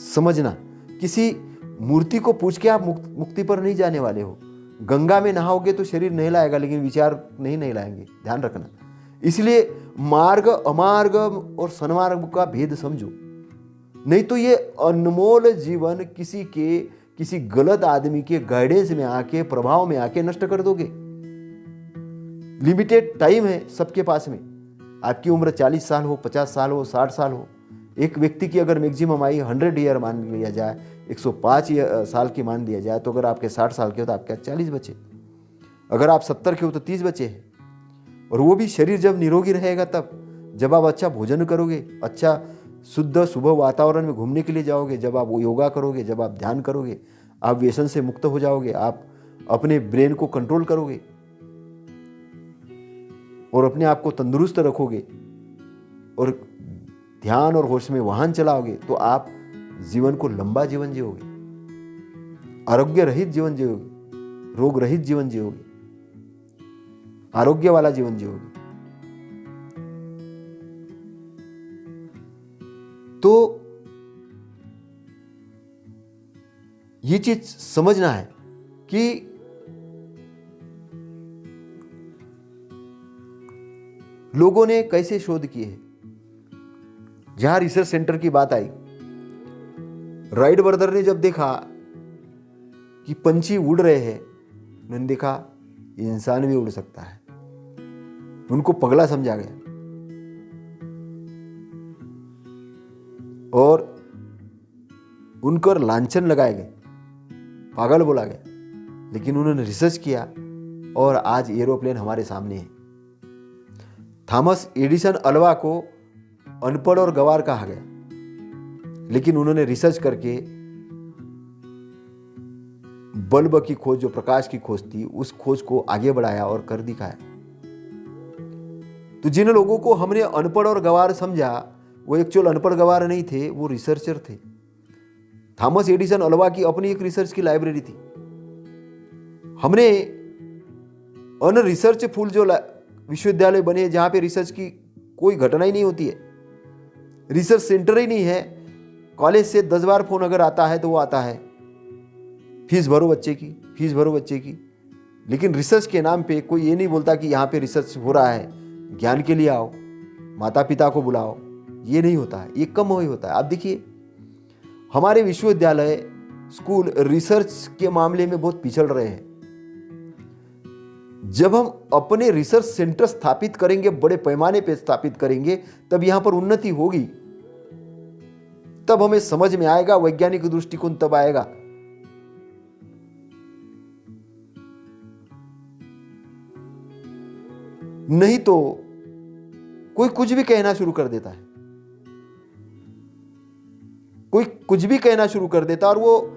समझना, किसी मूर्ति को पूछ के आप मुक्ति पर नहीं जाने वाले हो। गंगा में नहाओगे तो शरीर नहलाएगा, लेकिन विचार नहीं नहलाएंगे, ध्यान रखना। इसलिए मार्ग, अमार्ग और सन्मार्ग का भेद समझो, नहीं तो ये अनमोल जीवन किसी गलत आदमी के गाइडेंस में आके, प्रभाव में आके नष्ट कर दोगे। लिमिटेड टाइम है सबके पास में। आपकी उम्र 40 साल हो, 50 साल हो, 60 साल हो। एक व्यक्ति की अगर मैक्सिमम आयु 100 ईयर मान लिया जाए, 105 साल की मान लिया जाए, तो अगर आपके 60 साल के हो तो आपके 40 बचे। अगर आप 70 के हो तो 30 बचे हैं। और वो भी शरीर जब निरोगी रहेगा तब, जब आप अच्छा भोजन करोगे, अच्छा शुद्ध सुबह वातावरण में घूमने के लिए जाओगे, जब आप योगा करोगे, जब आप ध्यान करोगे, आप व्यसन से मुक्त हो जाओगे, आप अपने ब्रेन को कंट्रोल करोगे और अपने आप को तंदुरुस्त रखोगे और ध्यान और होश में वाहन चलाओगे, तो आप जीवन को लंबा जीवन जियोगे, आरोग्य रहित जीवन जियोगे, रोग रहित जीवन जियोगे, आरोग्य वाला जीवन जियोगे। तो ये चीज समझना है कि लोगों ने कैसे शोध किए हैं। जहां रिसर्च सेंटर की बात आई, राइट ब्रदर ने जब देखा कि पंछी उड़ रहे हैं, उन्होंने देखा इंसान भी उड़ सकता है, उनको पगला समझा गया और उनकर लांछन लगाए गए, पागल बोला गया। लेकिन उन्होंने रिसर्च किया और आज एरोप्लेन हमारे सामने है। थॉमस एडिसन अल्वा को अनपढ़ और गवार कहा गया, लेकिन उन्होंने रिसर्च करके बल्ब की खोज, जो प्रकाश की खोज थी, उस खोज को आगे बढ़ाया और कर दिखाया। तो जिन लोगों को हमने अनपढ़ और गवार समझा, वो एक्चुअल अनपढ़ गवार नहीं थे, वो रिसर्चर थे। थॉमस एडिसन अल्वा की अपनी एक रिसर्च की लाइब्रेरी थी। हमने अनरिसर्चफुल जो विश्वविद्यालय बने, जहां पे रिसर्च की कोई घटना ही नहीं होती है, रिसर्च सेंटर ही नहीं है, कॉलेज से 10 बार फोन अगर आता है तो वो आता है, फीस भरो बच्चे की, फीस भरो बच्चे की। लेकिन रिसर्च के नाम पे कोई ये नहीं बोलता कि यहाँ पे रिसर्च हो रहा है, ज्ञान के लिए आओ, माता पिता को बुलाओ। ये नहीं होता है, ये कम ही होता है। आप देखिए हमारे विश्वविद्यालय, स्कूल रिसर्च के मामले में बहुत पिछड़ रहे हैं। जब हम अपने रिसर्च सेंटर स्थापित करेंगे, बड़े पैमाने पे स्थापित करेंगे, तब यहां पर उन्नति होगी, तब हमें समझ में आएगा, वैज्ञानिक दृष्टिकोण तब आएगा। नहीं तो कोई कुछ भी कहना शुरू कर देता है, कोई कुछ भी कहना शुरू कर देता है, और वो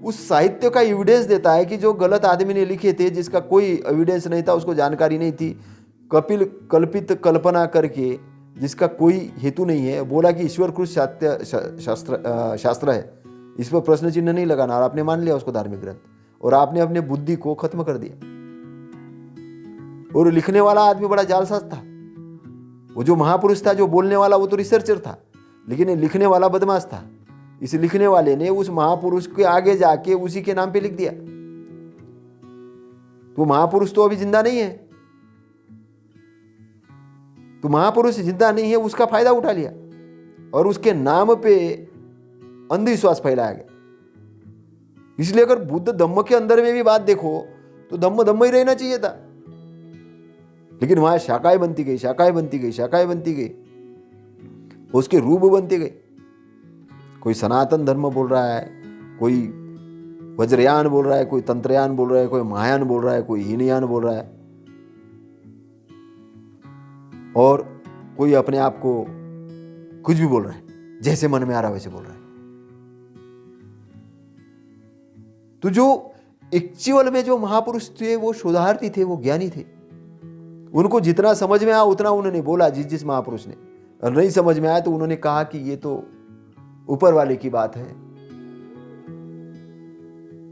उस साहित्य का एविडेंस देता है कि जो गलत आदमी ने लिखे थे, जिसका कोई एविडेंस नहीं था, उसको जानकारी नहीं थी, कल्पित कल्पना करके, जिसका कोई हेतु नहीं है, बोला कि ईश्वर कृत शास्त्र है, इस पर प्रश्न चिन्ह नहीं लगाना, और आपने मान लिया उसको धार्मिक ग्रंथ, और आपने अपने बुद्धि को खत्म कर दिया। और लिखने वाला आदमी बड़ा जालसाज था। वो जो महापुरुष था, जो बोलने वाला, वो तो रिसर्चर था, लेकिन लिखने वाला बदमाश था। इस लिखने वाले ने उस महापुरुष के आगे जाके उसी के नाम पे लिख दिया। तो महापुरुष तो अभी जिंदा नहीं है, तो महापुरुष जिंदा नहीं है, उसका फायदा उठा लिया और उसके नाम पे अंधविश्वास फैलाया गया। इसलिए अगर बुद्ध धम्म के अंदर में भी बात देखो तो धम्म धम्म ही रहना चाहिए था, लेकिन वहां शाखाएं बनती गई, शाखाएं बनती गई, शाखाएं बनती गई, उसके रूप बनते गए। कोई सनातन धर्म बोल रहा है, कोई वज्रयान बोल रहा है, कोई तंत्रयान बोल रहा है, कोई महायान बोल रहा है, कोई हीनयान बोल रहा है, और कोई अपने आप को कुछ भी बोल रहा है, जैसे मन में आ रहा वैसे बोल रहा है। तो जो एक्चुअल में जो महापुरुष थे, वो शोधार्थी थे, वो ज्ञानी थे। उनको जितना समझ में आया उतना उन्होंने बोला, जिस महापुरुष ने। और नहीं समझ में आया तो उन्होंने कहा कि ये तो ऊपर वाले की बात है।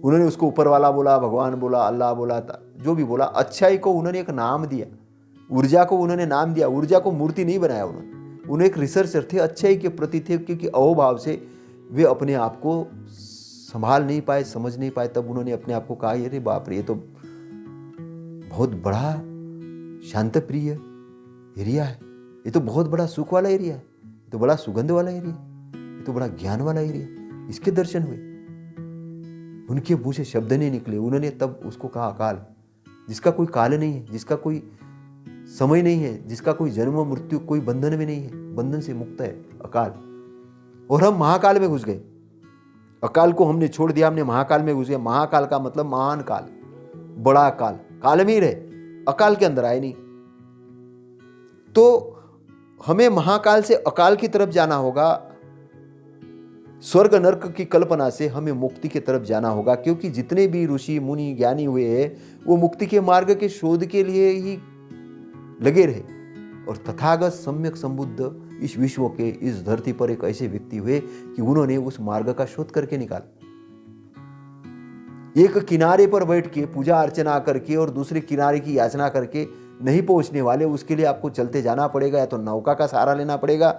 उन्होंने उसको ऊपर वाला बोला, भगवान बोला, अल्लाह बोला, जो भी बोला। अच्छाई को उन्होंने एक नाम दिया, ऊर्जा को उन्होंने नाम दिया। ऊर्जा को मूर्ति नहीं बनाया उन्होंने। उन्हें एक रिसर्चर थे, अच्छाई के प्रति थे, क्योंकि अहोभाव से वे अपने आप को संभाल नहीं पाए, समझ नहीं पाए। तब उन्होंने अपने आप को कहा, अरे बाप रे, ये तो बहुत बड़ा शांत प्रिय एरिया है, ये तो बहुत बड़ा सुख वाला एरिया है, ये तो बड़ा सुगंध वाला एरिया है, ये तो बड़ा ज्ञान वाला एरिया। इसके दर्शन हुए, उनके मुंह से शब्द नहीं निकले। उन्होंने तब उसको कहा अकाल, जिसका कोई काल नहीं है, जिसका कोई समय नहीं है, जिसका कोई जन्म मृत्यु कोई बंधन में नहीं है, बंधन से मुक्त है अकाल। और हम महाकाल में घुस गए। अकाल को हमने छोड़ दिया, हमने महाकाल में घुस गए। महाकाल का मतलब महान काल, बड़ा काल, काल में ही रहे, अकाल के अंदर आए नहीं। तो हमें महाकाल से अकाल की तरफ जाना होगा। स्वर्ग नरक की कल्पना से हमें मुक्ति की तरफ जाना होगा, क्योंकि जितने भी ऋषि मुनि ज्ञानी हुए हैं, वो मुक्ति के मार्ग के शोध के लिए ही लगे रहे। और तथागत सम्यक संबुद्ध इस विश्व के, इस धरती पर एक ऐसे व्यक्ति हुए कि उन्होंने उस मार्ग का शोध करके निकाला। एक किनारे पर बैठ के पूजा अर्चना करके और दूसरे किनारे की याचना करके नहीं पहुंचने वाले। उसके लिए आपको चलते जाना पड़ेगा, या तो नौका का सहारा लेना पड़ेगा,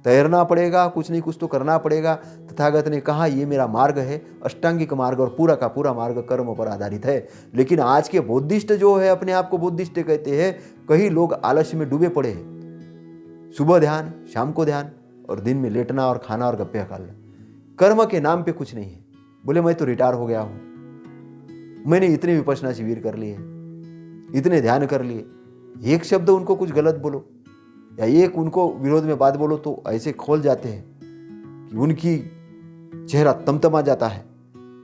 तैरना पड़ेगा, कुछ नहीं कुछ तो करना पड़ेगा। तथागत ने कहा, ये मेरा मार्ग है, अष्टांगिक मार्ग, और पूरा का पूरा मार्ग कर्म पर आधारित है। लेकिन आज के बुद्धिस्ट जो है, अपने आप को बुद्धिस्ट कहते हैं, कई लोग आलस्य में डूबे पड़े हैं। सुबह ध्यान, शाम को ध्यान, और दिन में लेटना और खाना और गप्पे खाना। कर्म के नाम पे कुछ नहीं है। बोले मैं तो रिटायर हो गया हूं, मैंने इतने विपश्यना शिविर कर लिए, इतने ध्यान कर लिए। एक शब्द उनको कुछ गलत बोलो या एक उनको विरोध में बात बोलो तो ऐसे खोल जाते हैं कि उनकी चेहरा तमतमा जाता है,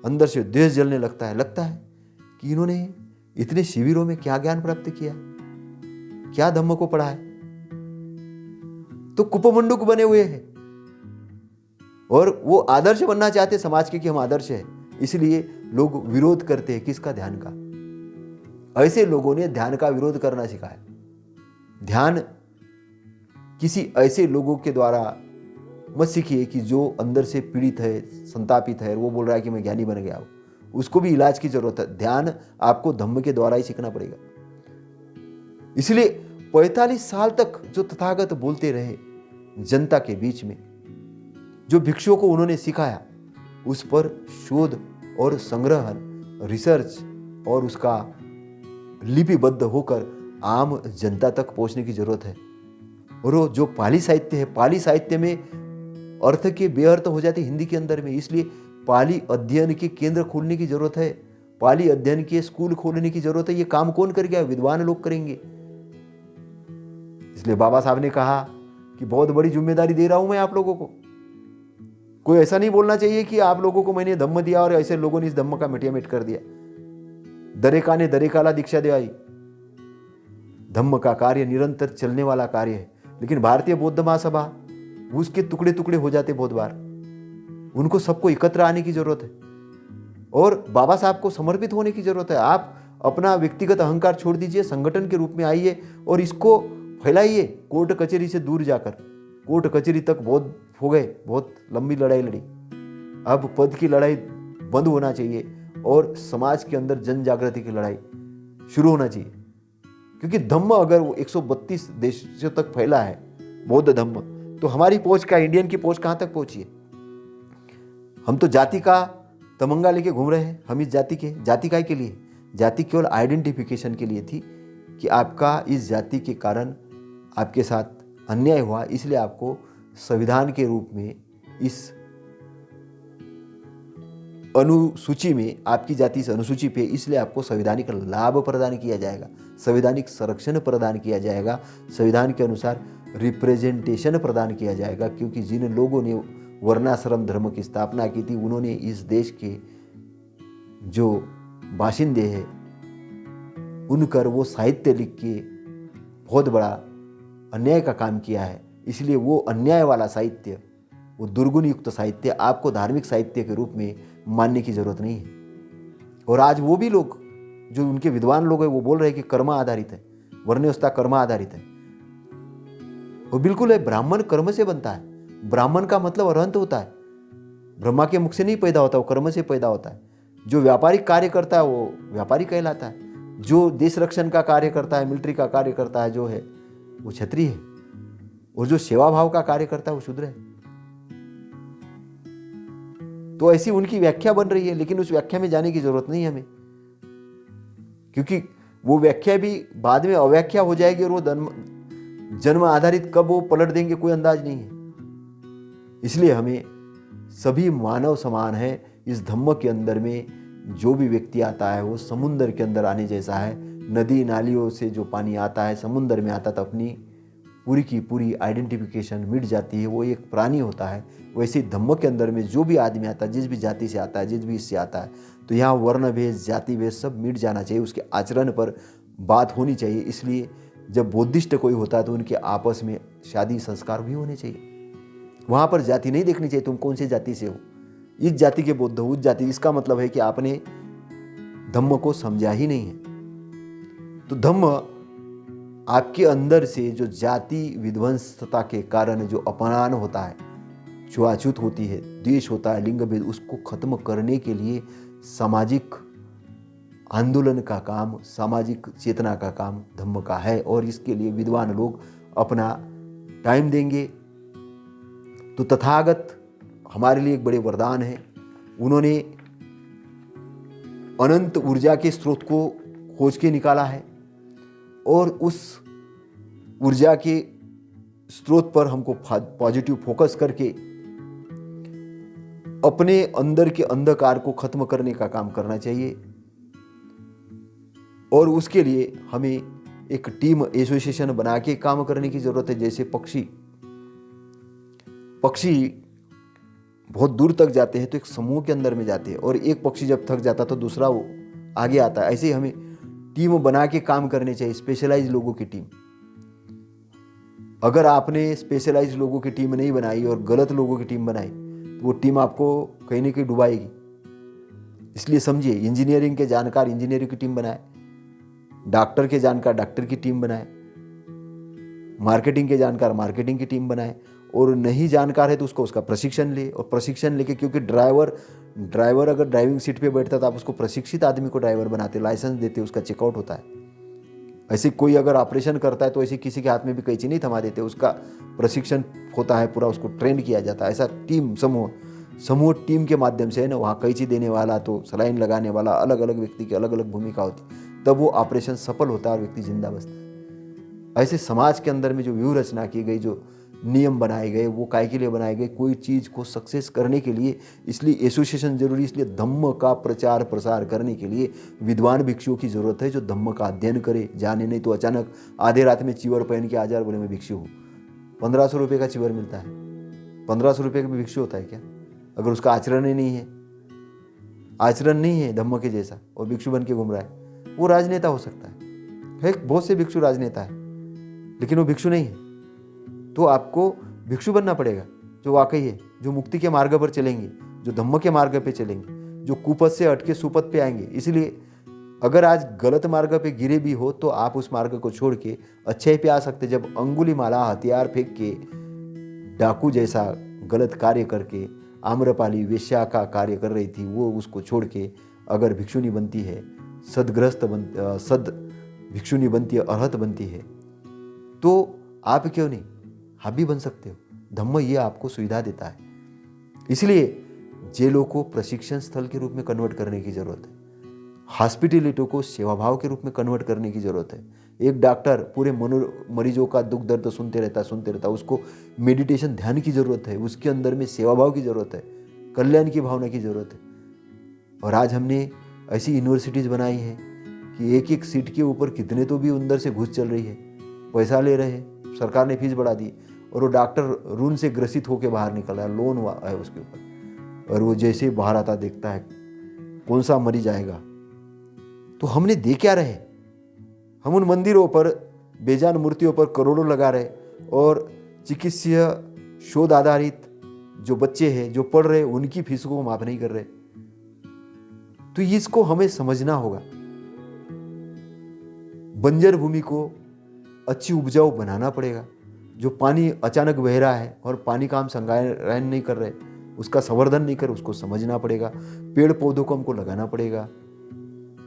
अंदर से द्वेष जलने लगता है कि इन्होंने इतने शिविरों में क्या ज्ञान प्राप्त किया, क्या धम्म को पढ़ा है। तो कुपमंडुक बने हुए हैं और वो आदर्श बनना चाहते समाज के कि हम आदर्श हैं, इसलिए लोग विरोध करते हैं किसका, ध्यान का। ऐसे लोगों ने ध्यान का विरोध करना सिखाया। ध्यान किसी ऐसे लोगों के द्वारा मत सीखिए कि जो अंदर से पीड़ित है, संतापित है, वो बोल रहा है कि मैं ज्ञानी बन गया हूं। उसको भी इलाज की जरूरत है। ध्यान आपको धम्म के द्वारा ही सीखना पड़ेगा। इसलिए 45 साल तक जो तथागत बोलते रहे जनता के बीच में, जो भिक्षुओं को उन्होंने सिखाया उस पर शोध और संग्रह, रिसर्च और उसका लिपिबद्ध होकर आम जनता तक पहुंचने की जरूरत है। और वो जो पाली साहित्य है, पाली साहित्य में अर्थ के बेअर्थ हो जाते हिंदी के अंदर में, इसलिए पाली अध्ययन के केंद्र खोलने की जरूरत है, पाली अध्ययन के स्कूल खोलने की जरूरत है। ये काम कौन करेगा? विद्वान लोग करेंगे। इसलिए बाबा साहब ने कहा कि बहुत बड़ी जिम्मेदारी दे रहा हूं मैं आप लोगों को। कोई ऐसा नहीं बोलना चाहिए कि आप लोगों को मैंने धम्म दिया और ऐसे लोगों ने इस धम्म का मिटिया मिट कर दिया। दरेका ने दरेकाला दीक्षा दिवाई। धम्म का कार्य निरंतर चलने वाला कार्य है, लेकिन भारतीय बौद्ध महासभा उसके टुकड़े टुकड़े हो जाते बहुत बार। उनको सबको एकत्र आने की जरूरत है और बाबा साहब को समर्पित होने की जरूरत है। आप अपना व्यक्तिगत अहंकार छोड़ दीजिए, संगठन के रूप में आइए और इसको फैलाइए। कोर्ट कचहरी से दूर जाकर, कोर्ट कचहरी तक बहुत हो गए, बहुत लंबी लड़ाई लड़ी। अब पद की लड़ाई बंद होना चाहिए और समाज के अंदर जन जागृति की लड़ाई शुरू होना चाहिए। क्योंकि धम्म अगर वो 132 देशों तक फैला है, बौद्ध धम्म, तो हमारी पहुंच का, इंडियन की पहुंच कहां तक पहुंची है? हम तो जाति का तमंगा लेके घूम रहे हैं। हम इस जाति के, जाति काय के लिए? जाति केवल आइडेंटिफिकेशन के लिए थी कि आपका इस जाति के कारण आपके साथ अन्याय हुआ, इसलिए आपको संविधान के रूप में इस अनुसूची में, आपकी जाति इस अनुसूची पे, इसलिए आपको संवैधानिक लाभ प्रदान किया जाएगा, संवैधानिक संरक्षण प्रदान किया जाएगा, संविधान के अनुसार रिप्रेजेंटेशन प्रदान किया जाएगा। क्योंकि जिन लोगों ने वर्णाश्रम धर्म की स्थापना की थी, उन्होंने इस देश के जो बाशिंदे हैं उनकर वो साहित्य लिख के बहुत बड़ा अन्याय का काम किया है। इसलिए वो अन्याय वाला साहित्य, वो दुर्गुण युक्त साहित्य आपको धार्मिक साहित्य के रूप में मानने की जरूरत नहीं है। और आज वो भी लोग जो उनके विद्वान लोग हैं वो बोल रहे हैं कि कर्म आधारित है, वर्णव्यवस्था कर्म आधारित है। वो बिल्कुल है, ब्राह्मण कर्म से बनता है। ब्राह्मण का मतलब अरहंत होता है, ब्रह्मा के मुख से नहीं पैदा होता, वो कर्म से पैदा होता है। जो व्यापारिक कार्य करता है वो व्यापारी कहलाता है। जो देश रक्षण का कार्य करता है, मिलिट्री का कार्य करता है, जो है वो क्षत्रिय है। और जो सेवा भाव का कार्य करता है वो शूद्र है। तो ऐसी उनकी व्याख्या बन रही है, लेकिन उस व्याख्या में जाने की जरूरत नहीं हमें, क्योंकि वो व्याख्या भी बाद में अव्याख्या हो जाएगी और वो जन्म आधारित कब वो पलट देंगे कोई अंदाज नहीं है। इसलिए हमें सभी मानव समान है। इस धम्म के अंदर में जो भी व्यक्ति आता है वो समुद्र के अंदर आने जैसा है। नदी नालियों से जो पानी आता है समुद्र में आता तो अपनी पूरी की पूरी आइडेंटिफिकेशन मिट जाती है, वो एक प्राणी होता है। वैसे धम्म के अंदर में जो भी आदमी आता है, जिस भी जाति से आता है, जिस भी इससे आता है, तो यहाँ वर्ण भेद, जाति भेद सब मिट जाना चाहिए। उसके आचरण पर बात होनी चाहिए। इसलिए जब बौद्धिस्ट कोई होता है तो उनके आपस में शादी संस्कार भी होने चाहिए। वहाँ पर जाति नहीं देखनी चाहिए, तुम कौन सी जाति से हो, इस जाति के बौद्ध हो, उस जाति। इसका मतलब है कि आपने धम्म को समझा ही नहीं है। तो धम्म आपके अंदर से जो जाति विध्वंसता के कारण जो अपमान होता है, छुआछूत होती है, द्वेष होता है, लिंग भेद, उसको खत्म करने के लिए सामाजिक आंदोलन का काम, सामाजिक चेतना का काम धम्म का है। और इसके लिए विद्वान लोग अपना टाइम देंगे। तो तथागत हमारे लिए एक बड़े वरदान है। उन्होंने अनंत ऊर्जा के स्रोत को खोज के निकाला है और उस ऊर्जा के स्रोत पर हमको पॉजिटिव फोकस करके अपने अंदर के अंधकार को खत्म करने का काम करना चाहिए। और उसके लिए हमें एक टीम एसोसिएशन बना के काम करने की जरूरत है। जैसे पक्षी बहुत दूर तक जाते हैं तो एक समूह के अंदर में जाते हैं, और एक पक्षी जब थक जाता तो दूसरा वो आगे आता है। ऐसे ही हमें टीम बना के काम करने चाहिए, स्पेशलाइज लोगों की टीम। अगर आपने स्पेशलाइज लोगों की टीम नहीं बनाई और गलत लोगों की टीम बनाई तो वो टीम आपको कहीं ना कहीं डुबाएगी। इसलिए समझिए, इंजीनियरिंग के जानकार इंजीनियरिंग की टीम बनाए, डॉक्टर के जानकार डॉक्टर की टीम बनाए, मार्केटिंग के जानकार मार्केटिंग की टीम बनाए, और नहीं जानकार है तो उसका प्रशिक्षण ले। और प्रशिक्षण लेके, क्योंकि ड्राइवर अगर ड्राइविंग सीट पे बैठता तो आप उसको प्रशिक्षित आदमी को ड्राइवर बनाते, लाइसेंस देते, उसका चेकआउट होता है। ऐसे कोई अगर ऑपरेशन करता है तो ऐसे किसी के हाथ में भी कैंची नहीं थमा देते, उसका प्रशिक्षण होता है, पूरा उसको ट्रेन किया जाता है। ऐसा टीम समूह टीम के माध्यम से है ना, वहाँ कैंची देने वाला तो सलाइन लगाने वाला, अलग अलग व्यक्ति की अलग अलग भूमिका होती, तब वो ऑपरेशन सफल होता है और व्यक्ति जिंदा बचता है। ऐसे समाज के अंदर में जो व्यूह रचना की गई, जो नियम बनाए गए, वो काय के लिए बनाए गए, कोई चीज़ को सक्सेस करने के लिए। इसलिए एसोसिएशन जरूरी, इसलिए धम्म का प्रचार प्रसार करने के लिए विद्वान भिक्षुओं की जरूरत है, जो धम्म का अध्ययन करे, जाने। नहीं तो अचानक आधे रात में चिवर पहन के आ जा और बोले मैं भिक्षु हूँ। 1500 रुपये का चिवर मिलता है, 1500 रुपये का भी भिक्षु होता है क्या? अगर उसका आचरण ही नहीं है, आचरण नहीं है धम्म के जैसा, और भिक्षु बन के घूम रहा है, वो राजनेता हो सकता है। बहुत से भिक्षु राजनेता है, लेकिन वो भिक्षु नहीं है। तो आपको भिक्षु बनना पड़ेगा, जो वाकई है, जो मुक्ति के मार्ग पर चलेंगे, जो धम्म के मार्ग पे चलेंगे, जो कुपथ से हटके सुपथ पे आएंगे। इसलिए अगर आज गलत मार्ग पे गिरे भी हो तो आप उस मार्ग को छोड़ के अच्छाई पे आ सकते। जब अंगुलीमाला हथियार फेंक के डाकू जैसा गलत कार्य करके आम्रपाली वेश्या का कार्य कर रही थी, वो उसको छोड़ के अगर भिक्षुनी बनती है, सद भिक्षुनी बनती है, अरहत बनती है, तो आप क्यों नहीं, आप भी बन सकते हो। धम्म ये आपको सुविधा देता है। इसलिए जेलों को प्रशिक्षण स्थल के रूप में कन्वर्ट करने की जरूरत है, हॉस्पिटलिटी को सेवा भाव के रूप में कन्वर्ट करने की जरूरत है। एक डॉक्टर पूरे मरीजों का दुख दर्द सुनते रहता, उसको मेडिटेशन ध्यान की जरूरत है, उसके अंदर में सेवा भाव की जरूरत है, कल्याण की भावना की जरूरत है। और आज हमने ऐसी यूनिवर्सिटीज़ बनाई हैं कि एक एक सीट के ऊपर कितने तो भी अंदर से घुस चल रही है, पैसा ले रहे हैं, सरकार ने फीस बढ़ा दी, और वो डॉक्टर ऋण से ग्रसित होकर बाहर निकल रहा है, लोन है उसके ऊपर, और वो जैसे ही बाहर आता देखता है कौन सा मरीज आएगा। तो हमने दे क्या रहे? हम उन मंदिरों पर, बेजान मूर्तियों पर करोड़ों लगा रहे, और चिकित्सीय शोध आधारित जो बच्चे हैं जो पढ़ रहे, उनकी फीस को माफ नहीं कर रहे। तो इसको हमें समझना होगा। बंजर भूमि को अच्छी उपजाऊ बनाना पड़ेगा। जो पानी अचानक बह रहा है और पानी का हम संग्रहण नहीं कर रहे, उसका संवर्धन नहीं कर, उसको समझना पड़ेगा। पेड़ पौधों को हमको लगाना पड़ेगा।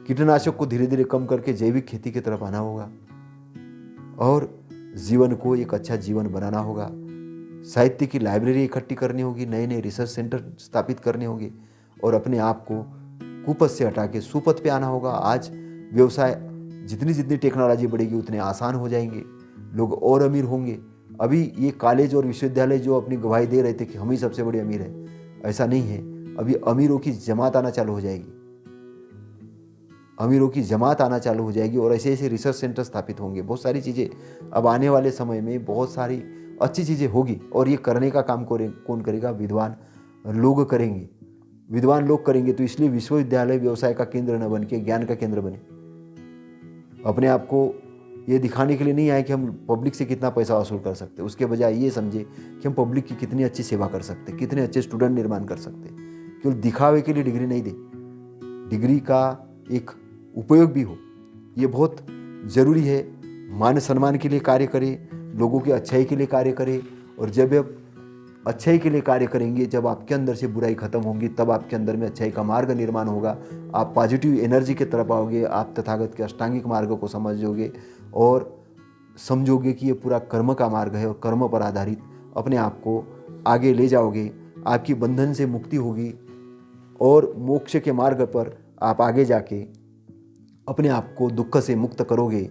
कीटनाशक को धीरे धीरे कम करके जैविक खेती की तरफ आना होगा, और जीवन को एक अच्छा जीवन बनाना होगा। साहित्य की लाइब्रेरी इकट्ठी करनी होगी, नए नए रिसर्च सेंटर स्थापित करने होंगे, और अपने आप को कुपथ से हटा के सुपथ पे आना होगा। आज व्यवसाय जितनी जितनी टेक्नोलॉजी बढ़ेगी उतने आसान हो जाएंगे, लोग और अमीर होंगे। अभी ये कॉलेज और विश्वविद्यालय जो अपनी गवाही दे रहे थे कि हम ही सबसे बड़े अमीर हैं, ऐसा नहीं है। अभी अमीरों की जमात आना चालू हो जाएगी, अमीरों की जमात आना चालू हो जाएगी, और ऐसे ऐसे रिसर्च सेंटर स्थापित होंगे। बहुत सारी चीज़ें अब आने वाले समय में बहुत सारी अच्छी चीज़ें होगी, और ये करने का काम कौन करेगा? विद्वान लोग करेंगे। विद्वान लोग करेंगे, तो इसलिए विश्वविद्यालय व्यवसाय का केंद्र न बन के ज्ञान का केंद्र बने। अपने आप को ये दिखाने के लिए नहीं आए कि हम पब्लिक से कितना पैसा वसूल कर सकते, उसके बजाय ये समझे कि हम पब्लिक की कितनी अच्छी सेवा कर सकते, कितने अच्छे स्टूडेंट निर्माण कर सकते। केवल दिखावे के लिए डिग्री नहीं दे, डिग्री का एक उपयोग भी हो, ये बहुत ज़रूरी है। मान सम्मान के लिए कार्य करे, लोगों की अच्छाई के लिए कार्य करे, और जब आप अच्छाई के लिए कार्य करेंगे, जब आपके अंदर से बुराई खत्म होगी, तब आपके अंदर में अच्छाई का मार्ग निर्माण होगा। आप पॉजिटिव एनर्जी की तरफ आओगे, आप तथागत के अष्टांगिक मार्ग को समझोगे, और समझोगे कि ये पूरा कर्म का मार्ग है, और कर्म पर आधारित अपने आप को आगे ले जाओगे। आपकी बंधन से मुक्ति होगी, और मोक्ष के मार्ग पर आप आगे जाके अपने आप को दुख से मुक्त करोगे,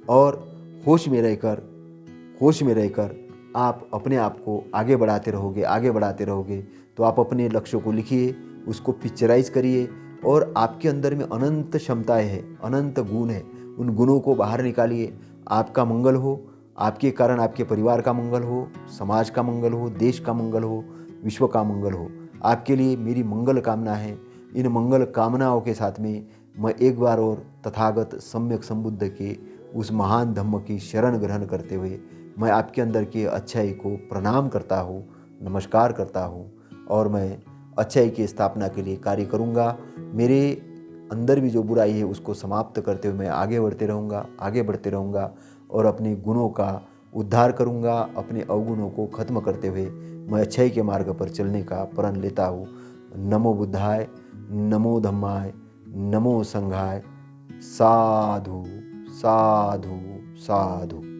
और होश में रहकर आप अपने आप को आगे बढ़ाते रहोगे। तो आप अपने लक्ष्य को लिखिए, उसको पिक्चराइज करिए, और आपके अंदर में अनंत क्षमताएं हैं, अनंत गुण है, उन गुणों को बाहर निकालिए। आपका मंगल हो, आपके कारण आपके परिवार का मंगल हो, समाज का मंगल हो, देश का मंगल हो, विश्व का मंगल हो। आपके लिए मेरी मंगल कामना है। इन मंगल कामनाओं के साथ में मैं एक बार और तथागत सम्यक संबुद्ध के उस महान धम्म की शरण ग्रहण करते हुए मैं आपके अंदर की अच्छाई को प्रणाम करता हूँ, नमस्कार करता हूँ, और मैं अच्छाई की स्थापना के लिए कार्य करूँगा। मेरे अंदर भी जो बुराई है उसको समाप्त करते हुए मैं आगे बढ़ते रहूँगा, और अपने गुणों का उद्धार करूँगा। अपने अवगुणों को खत्म करते हुए मैं अच्छाई के मार्ग पर चलने का प्रण लेता हूँ। नमो बुद्धाय, नमो धम्माय, नमो संघाय। साधु साधु साधु।